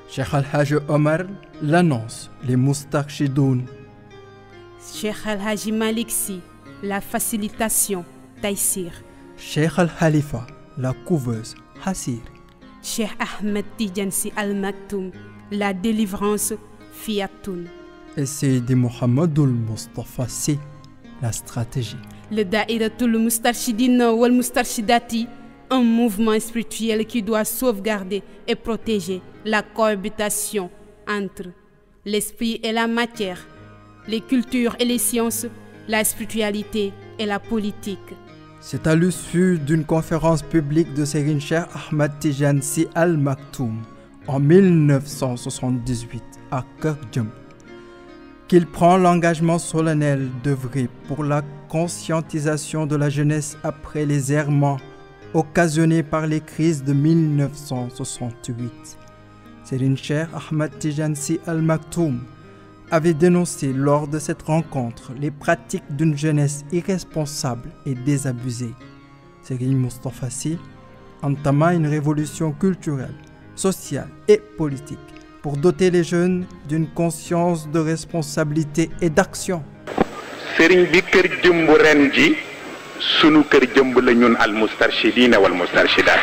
Cheikh Al-Hajj Omar l'annonce, les Moustarchidoun. Cheikh Al-Haji Malik Sy, la facilitation, Taïsir. Cheikh Al-Khalifa, la couveuse, Hassir. Cheikh Ahmed Tidiane Sy Al Maktoum, la délivrance, Fiatoun. Et Seydi Mohamedou Moustapha Sy, la stratégie. Le Daïratul Moustarchidine wal Moustarchidati, un mouvement spirituel qui doit sauvegarder et protéger la cohabitation entre l'esprit et la matière, les cultures et les sciences, la spiritualité et la politique. C'est à l'issue d'une conférence publique de Serigne Cheikh Ahmed Tidiane Sy Al Maktoum en 1978 à Keur Dieumb qu'il prend l'engagement solennel d'œuvrer pour la conscientisation de la jeunesse après les errements occasionnés par les crises de 1968. Serigne Cheikh Ahmed Tidiane Sy Al Maktoum avait dénoncé lors de cette rencontre les pratiques d'une jeunesse irresponsable et désabusée. Serigne Moustapha Sy entama une révolution culturelle, sociale et politique pour doter les jeunes d'une conscience de responsabilité et d'action. Serigne bi kër jëmb ren ji sunu kër jëmb la ñun al mustarshidina wal mustarshidat.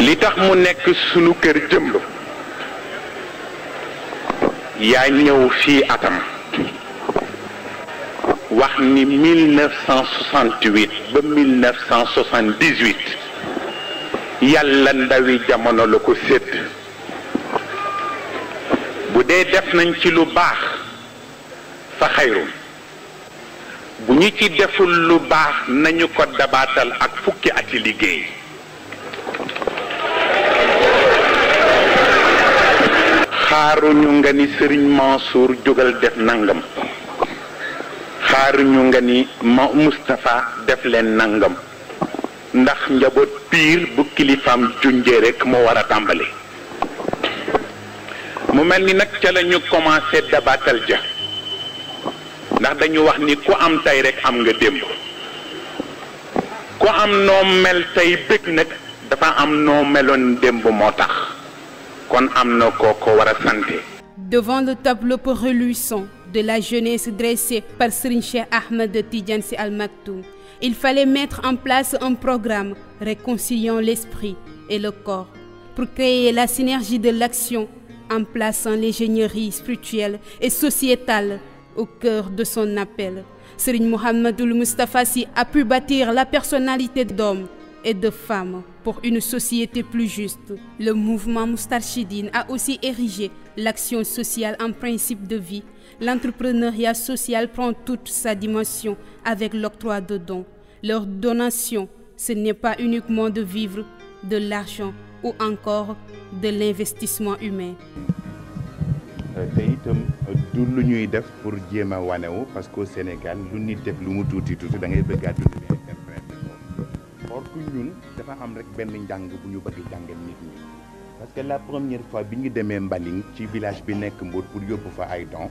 li tax mu nekk sunu kër jëmb yaa ñëw fii atam wax ni 1968 ba 1978 yàlla ndawi jamono la ko sédd bu dee def nañ ci lu baax fa xayrun bu ñu ci deful lu baax nañu ko dabaatal ak fukki ati liggéey xaaruñu nga ni Serigne Mansour jógal def nangam xaaruñu nga ni Moustapha def leen nangam ndax njaboot piir bu kilifaam junjee rek moo war a tàmbali mu mel ni nag ca la ñu commencé dabatal ja ndax dañu wax ni ku am tey rek am nga démb ku am noo mel tey bëgg nag dafa am noo meloon démb moo tax kon am na koo ko war a santé. Devant le tableau peu reluisant de la jeunesse dressée par Serigne Cheikh Ahmed Tidiane Sy Al Maktoum, il fallait mettre en place un programme réconciliant l'esprit et le corps pour créer la synergie de l'action en plaçant l'ingénierie spirituelle et sociétale au cœur de son appel. Serigne Mouhamadoul Moustapha Sy a pu bâtir la personnalité d'hommes et de femmes pour une société plus juste. Le mouvement Moustarchidine a aussi érigé l'action sociale en principe de vie. L'entrepreneuriat social prend toute sa dimension avec l'octroi de dons. Leur donation, ce n'est pas uniquement de vivre, de l'argent ou encore de l'investissement humain. te itam du lu ñuy def pour jéem a wanewu parce qu'au Sénégal lu nit def lu mu tuuti tuuti da ngay bëgg a dund bi interpréter ko or que ñun dafa am rek benn njàng bu ñu bëgg jàngal nit ñi parce que la première fois bi ñu demee Mbaling ci village bi nekk Mbour pour yóbbu fa ay dons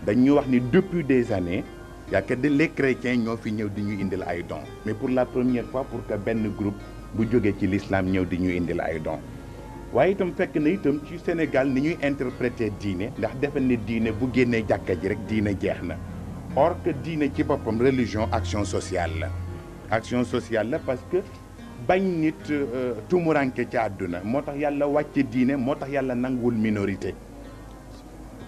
dañu wax ni depuis des années y a que les chrétiens ñoo fi ñëw di ñu indil ay dons mais pour la première fois pour que benn groupe bu jógee ci l'islam ñëw di ñu indil ay dons waaye itam fekk na itam ci Sénégal ni ñuy interpréter diine ndax defe ne diine bu génnee jàkka ji rek diine jeex na or que diine ci boppam religion action sociale la action sociale la parce que bañ nit tumuranke ci àdduna moo tax yàlla wàcce diine moo tax yàlla nanguwul minorité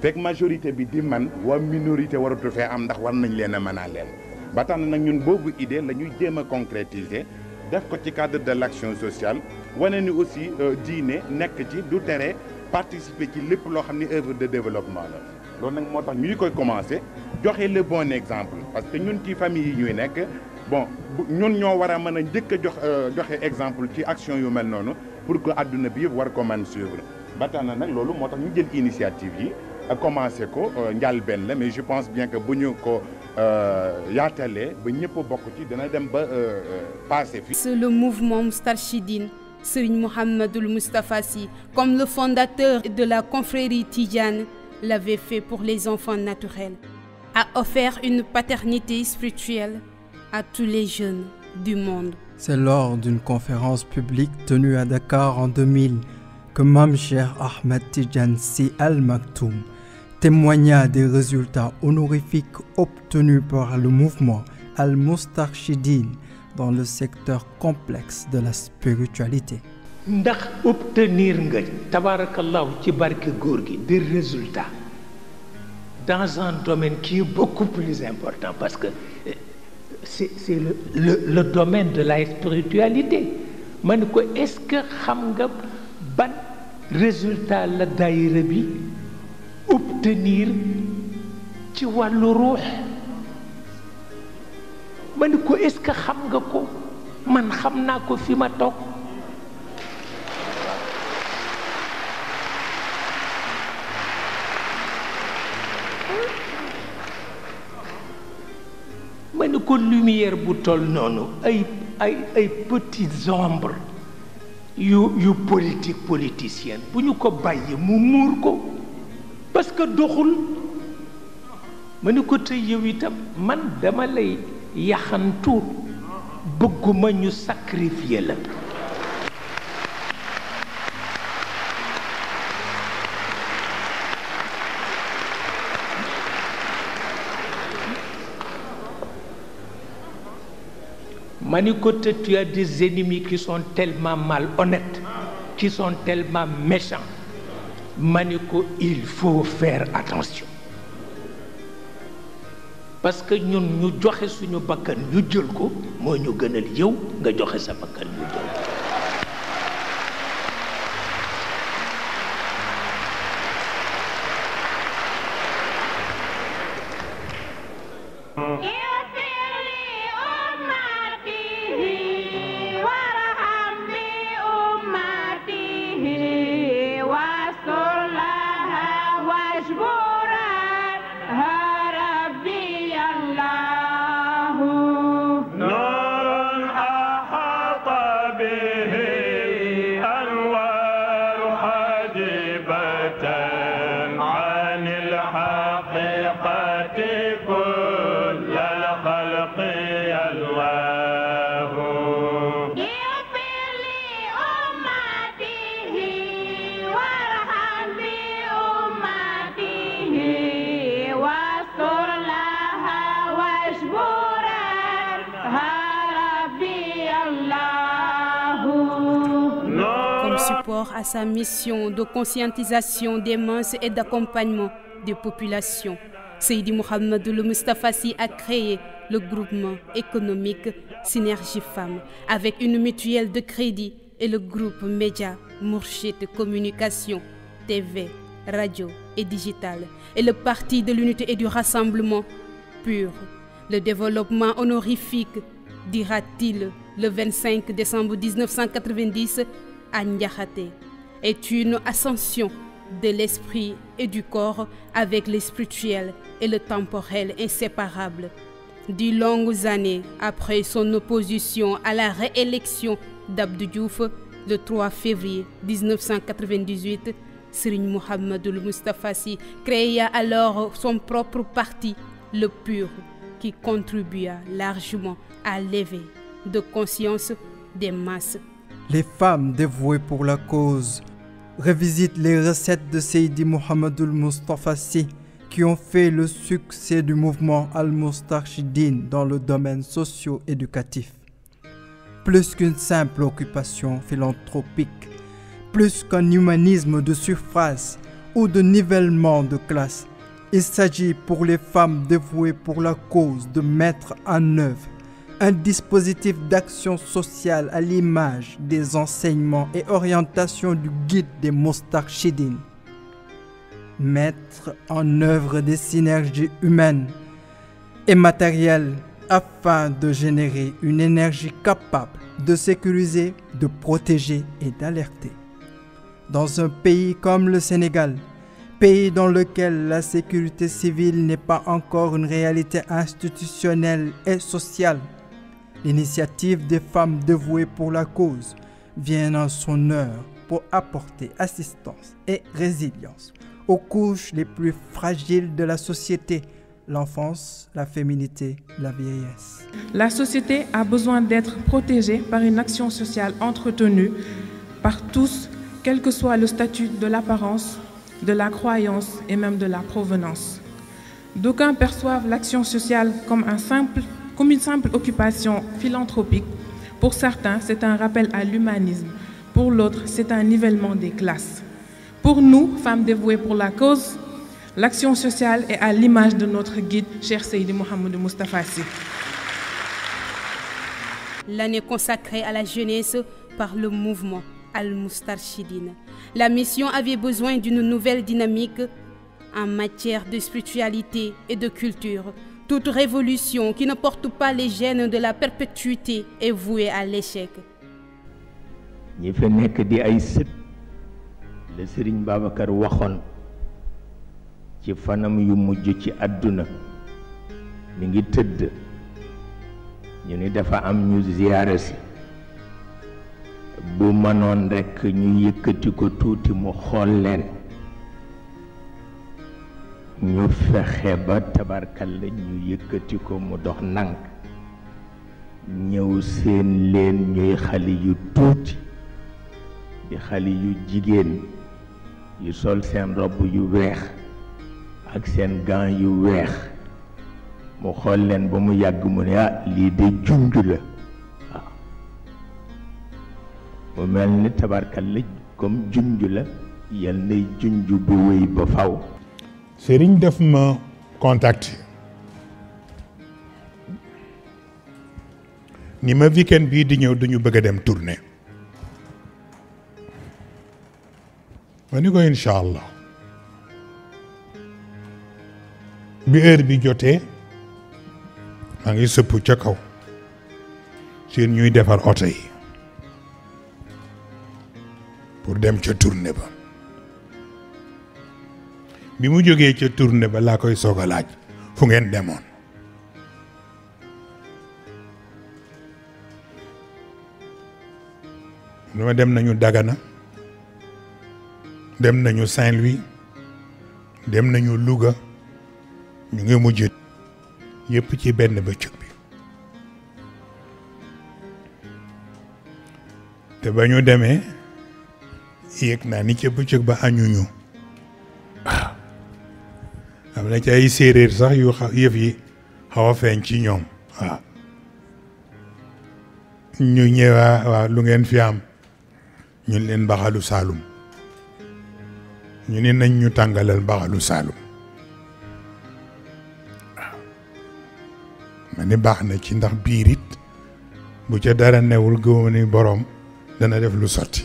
fekk majorité bi di man waa minorité waratu fee am ndax war nañ leen a mën a leen ba tax na nag ñun boobu idée la ñuy jéem a concrétiser def ko ci cadre de l'action sociale wane ni aussi diine nekk ci du tere participer ci lépp loo xam ni œuvre de développement la loolu nag moo tax ñu koy commencer joxe le bon exemple parce que ñun ci famille yi ñuy nekk bon ñun ñoo war a mën a njëkk a joxe exemple ci action yu mel noonu pour que adduna bi yëpp war ko mën suivre ba tax na nag loolu moo tax ñu jël initiative yi commencé ko njàlbeen la mais je pense bien que bu ñu ko yaatalee ba ñëpp bokk ci dina dem ba passé fi. C'est le mouvement Moustarchidine. Serigne Mouhamadoul Moustapha Sy, comme le fondateur de la confrérie Tidjane, l'avait fait pour les enfants naturels, a offert une paternité spirituelle à tous les jeunes du monde. C'est lors d'une conférence publique tenue à Dakar en 2000 que Mame Cheikh Ahmed Tidiane Sy Al Maktoum témoigna des résultats honorifiques obtenus par le mouvement Al Moustarchidine dans le secteur complexe de la spiritualité. ndax obtenir nga tabarakallahu ci barke góor gi des résultats dans un domaine qui est beaucoup plus important parce que c'est le domaine de la spiritualité ma ne ko est-ce que xam nga ban résultat la daayira bi obtenir ci wàllu ruux ma ne ko est-ce que xam nga ko man xam naa ko fi ma toog ma ne ko lumière bu toll noonu ay petites ombres yu politicienne bu ñu ko bàyyi mu muur ko parce que doxul ma ne ko tey yow itam man dama lay yaxantu bëgguma ñu sacrifier la ma ni ko te tu as des ennemis qui sont tellement malhonnêtes qui sont tellement méchants ma ni ko il faut faire attention parce que ñun ñu joxe suñu bakkan ñu jël ko moo ñu gënal yow nga joxe sa bakkan ñu jël ko نور أحاط support à sa mission de conscientisation des mœurs et d'accompagnement des populations, Seydi Mouhamadoul Moustapha Sy a créé le groupement économique Synergie Femmes avec une mutuelle de crédit et le groupe Média Mourchid Communication, TV, radio et digital et le parti de l'unité et du rassemblement PUR. Le développement honorifique, dira-t-il le 25 décembre 1990 à Ndiakhate, est une ascension de l'esprit et du corps avec le spirituel et le temporel inséparables. 10 longues années après son opposition à la réélection d'Abdou Diouf, le 3 février 1998, Serigne Mouhamadoul Moustapha Sy créa alors son propre parti, le PUR, qui contribua largement à l'éveil de conscience des masses. Les femmes dévouées pour la cause revisitent les recettes de Seydi Mouhamadoul Moustapha Sy qui ont fait le succès du mouvement Al-Moustarchidine dans le domaine socio-éducatif. Plus qu'une simple occupation philanthropique, plus qu'un humanisme de surface ou de nivellement de classe, il s'agit pour les femmes dévouées pour la cause de mettre en œuvre un dispositif d'action sociale à l'image des enseignements et orientations du guide des Moustarchidines. Mettre en œuvre des synergies humaines et matérielles afin de générer une énergie capable de sécuriser, de protéger et d'alerter. Dans un pays comme le Sénégal, pays dans lequel la sécurité civile n'est pas encore une réalité institutionnelle et sociale, l'initiative des femmes dévouées pour la cause vient en son heure pour apporter assistance et résilience aux couches les plus fragiles de la société, l'enfance, la féminité, la vieillesse. La société a besoin d'être protégée par une action sociale entretenue par tous, quel que soit le statut de l'apparence, de la croyance et même de la provenance. D'aucuns perçoivent l'action sociale comme une simple occupation philanthropique. Pour certains, c'est un rappel à l'humanisme. Pour l'autre, c'est un nivellement des classes. Pour nous, femmes dévouées pour la cause, l'action sociale est à l'image de notre guide, Cheikh Seydi Mouhamadoul Moustapha Sy. L'année consacrée à la jeunesse par le mouvement Al-Moustarchidine. La mission avait besoin d'une nouvelle dynamique en matière de spiritualité et de culture. Toute révolution qui ne porte pas les gènes de la perpétuité est vouée à l'échec. ñi fa nekk di ay sët le Serigne Babacar waxoon ci fanam yu mujj ci àdduna mi ngi tëdd ñu ni dafa am ñu ziyaare si bu mënoon rekk ñu yëkkati ko tuuti mu xool leen ñu fexe ba tabarkal la ñu yëkkati ko mu dox nank ñëw seen leen ñuy xale yu tuuti di xale yu jigéen yu sol seen robb yu weex ak seen gant yu weex mu xool leen ba mu yàgg mu ne ah lii de junj la waaw mu mel ni tabarkal la comme junj la yal nay junj bu wéy ba faw Sëriñ def ma contacté ni ma weekend bii di ñëw duñu bëgg a dem tournée ma ni ko incha allah bi heure bi jotee maa ngi sëpp ca kaw seen ñuy defar oto yi pour dem ca tournée ba bi mu jógee ca tournée ba laa koy soog a laaj fu ngeen demoon dama dem nañu Dagana dem nañu Saint-Louis dem nañu Louga ñu ngi mujj yépp ci benn bëccëg bi te ba ñu demee yëg naa ni ca bëccëg ba añuñu waaw am na ci ay séeréer sax yu yëf yi xaw a feeñ ci ñoom waaw ñu ñëwaa waaw lu ngeen fi am ñun leen mbaxalu Saalum ñu ne nañ ñu tàngalal mbaxalu Saalum ma ne baax na ci ndax biir it bu ca dara newul gëwma ni boroom dana def lu sotti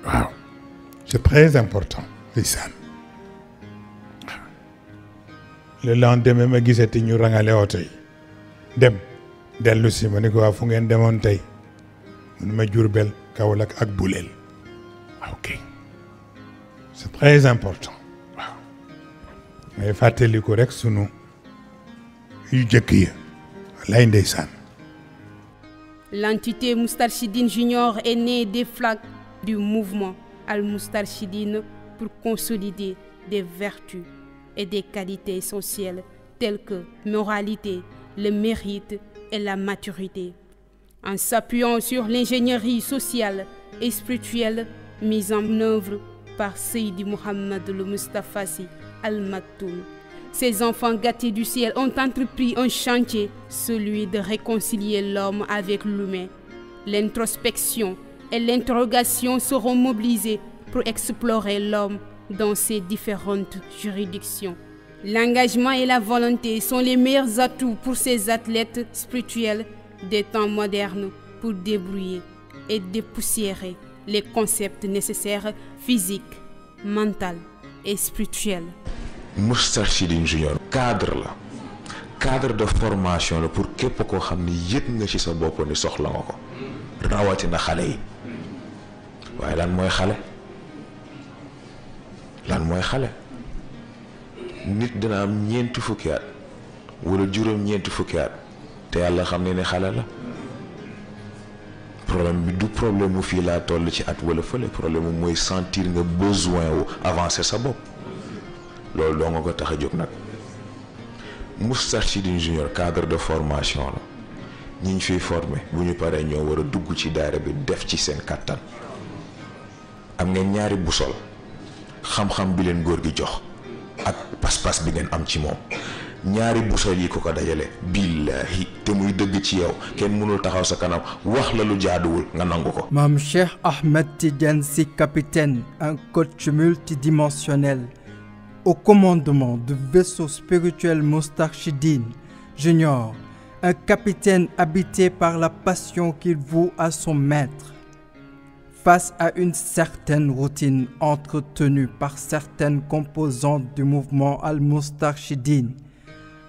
waaw c'est très important ndeysaan le lendemain ma gisati ñu rangale oto yi dem dellu si ma ni ko waa fu ngeen demoon tey mun ma Jurbel Kaolack ak Buleel ok c'est très important waaw ngay fàttaliku rek sunu yu jëkk yi lay ndeysaan. L'entité Moustarchidine Junior est née des flaques du mouvement Al-Moustarchidine pour consolider des vertus et des qualités essentielles telles que moralité, le mérite et la maturité. En s'appuyant sur l'ingénierie sociale et spirituelle mise en œuvre par Seydi Mouhammad Al-Mustafa Sy Al-Maktoum, ces enfants gâtés du ciel ont entrepris un chantier, celui de réconcilier l'homme avec l'humain. L'introspection et l'interrogation seront mobilisées pour explorer l'homme dans ses différentes juridictions. L'engagement et la volonté sont les meilleurs atouts pour ces athlètes spirituels des temps modernes pour débrouiller et dépoussiérer les concepts nécessaires physiques, mentaux et spirituels. Moustarchidine Junior cadre de formation la pour képp koo xam ni yëg nga ci sa bopp ni soxla nga ko rawatina xale yi waaye lan mooy xale nit dina am ñeenti fukki at wala juróom-ñeenti fukki at te yàlla xam ne xale la problème bi du problème mu fii laa toll ci at wala fële problème mu mooy sentir nga besoin wu avancer sa bopp loolu doo nga ko tax a jóg nag. Moustarchidine Junior cadre de formation la ñi ñu fiy formé bu ñu paree ñoo war a dugg ci daara bi def ci seen kattan am ngeen ñaari busol xam-xam bi leen góor gi jox ak pas-pas bi ngeen am ci moom ñaari busol yi ko dajale billahi te muy dëgg ci yow kenn mënul taxaw sa kanam wax la lu jaaduwul nga nangu ko. Mame Cheikh Ahmed Tidiane Sy capitaine, un coach multidimensionnel au commandement du vaisseau spirituel Moustarchidine Junior, un capitaine habité par la passion qu'il voue à son maître. Face à une certaine routine entretenue par certaines composantes du mouvement Al-Moustarchidine,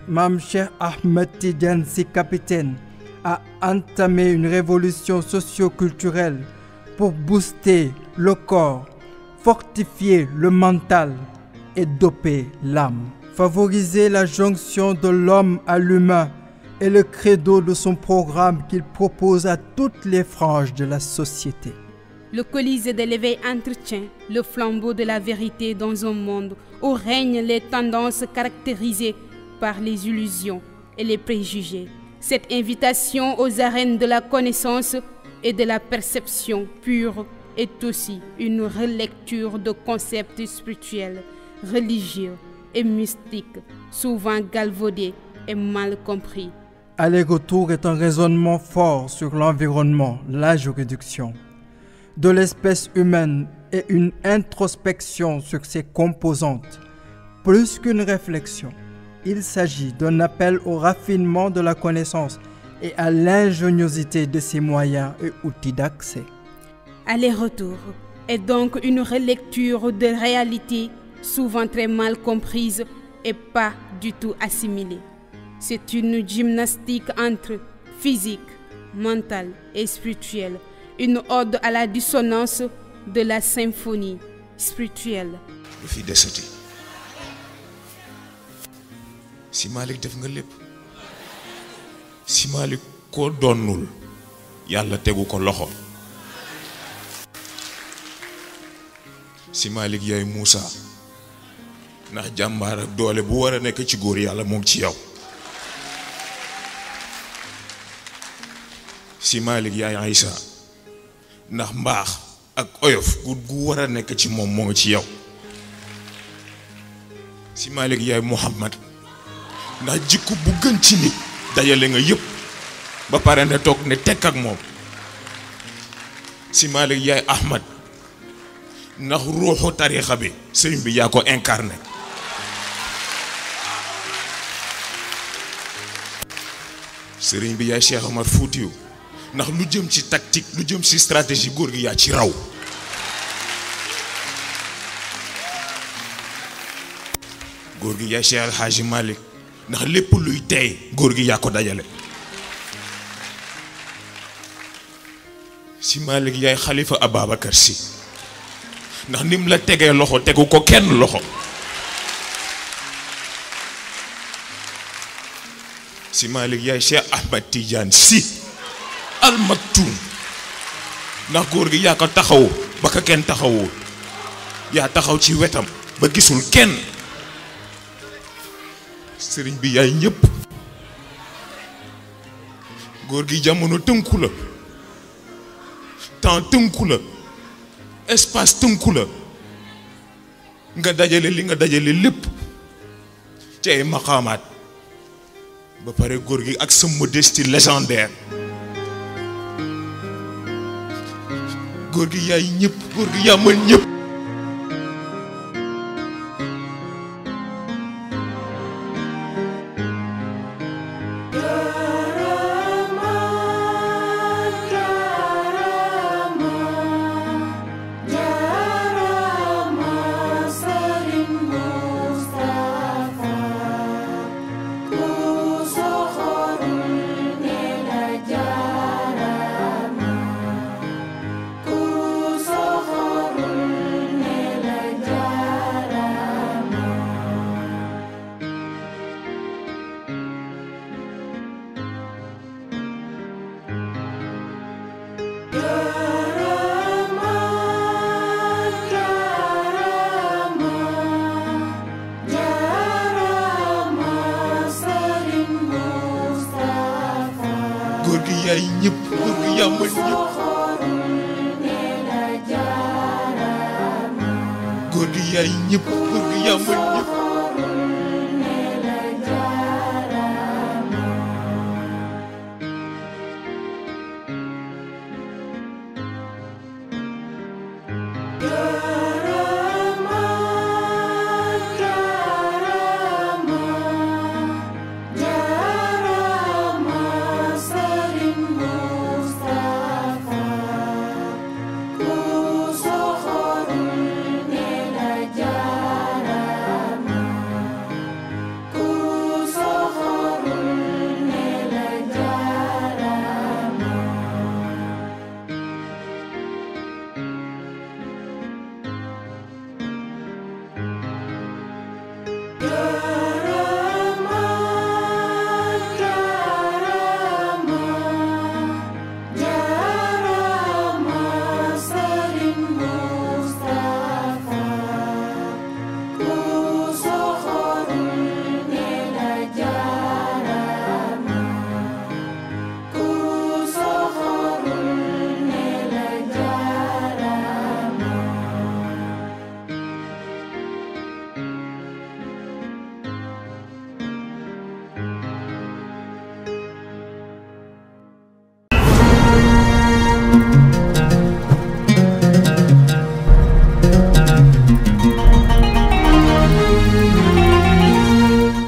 Mame Cheikh Ahmed Tidiane Sy capitaine a entamé une révolution socio-culturelle pour booster le corps, fortifier le mental et doper l'âme. Favoriser la jonction de l'homme à l'humain est le credo de son programme qu'il propose à toutes les franges de la société. Le Colisée de l'éveil entretient le flambeau de la vérité dans un monde où règnent les tendances caractérisées par les illusions et les préjugés. Cette invitation aux arènes de la connaissance et de la perception pure est aussi une relecture de concepts spirituels, religieux et mystiques, souvent galvaudés et mal compris. Aller-retour est un raisonnement fort sur l'environnement, la juridiction de l'espèce humaine et une introspection sur ses composantes. Plus qu'une réflexion, il s'agit d'un appel au raffinement de la connaissance et à l'ingéniosité de ses moyens et outils d'accès. Aller-retour est donc une relecture de réalité souvent très mal comprise et pas du tout assimilée. C'est une gymnastique entre physique, mentale et spirituelle, une ode à la dissonance de la symphonie spirituelle. lu fi desati si Malick def nga lépp si Malick koo donnul yàlla tegu ko loxo si Malick yaay Moussa ndax jàmbaar ak doole bu war a nekk ci góor yàlla moom ci yow si Malick yaay Aïssa ndax mbaax ak oyof gu war a nekk ci moom moo ci yow si Malick yaay Muhammad ndax jikko bu gën ci nit dajale nga yëpp ba pare ne toog ne tekk ak moom si Malick yaay Ahmad ndax ruuxu tariixa bi sëriñ bi yaa ko incarné. sëriñ bi yaay Cheikh Omar Foutiyou ndax lu jëm ci tactique lu jëm ci stratégie góor gi yaa ci raw. góor gi yaay Cheikh El Hadji Malick ndax lépp luy tey góor gi yaa ko dajale. si Malick yaay Khalifa Ababacar Sy ndax nim la tegee loxo tegu ko kenn loxo. si Malick yaay Cheikh Ahmed Tidiane Sy Al Maktoum ndax góor gi yaa ko taxaw ba ko kenn taxawul yaa taxaw ci wetam ba gisul kenn. sëriñ bi yaay ñëpp góor gi jamono tënku la temps tënku la espace tënku la nga dajale li nga dajale lépp ci ay maqaamaat ba pare góor gi ak sa modestie légendaire. góor gi yaay ñëpp góor gi yaa mën ñëpp. góor gi yaay ñëpp góor gi yaa mën ñëpp. góor gi yaay ñëpp góor gi yaa mën ñëpp. Yeah.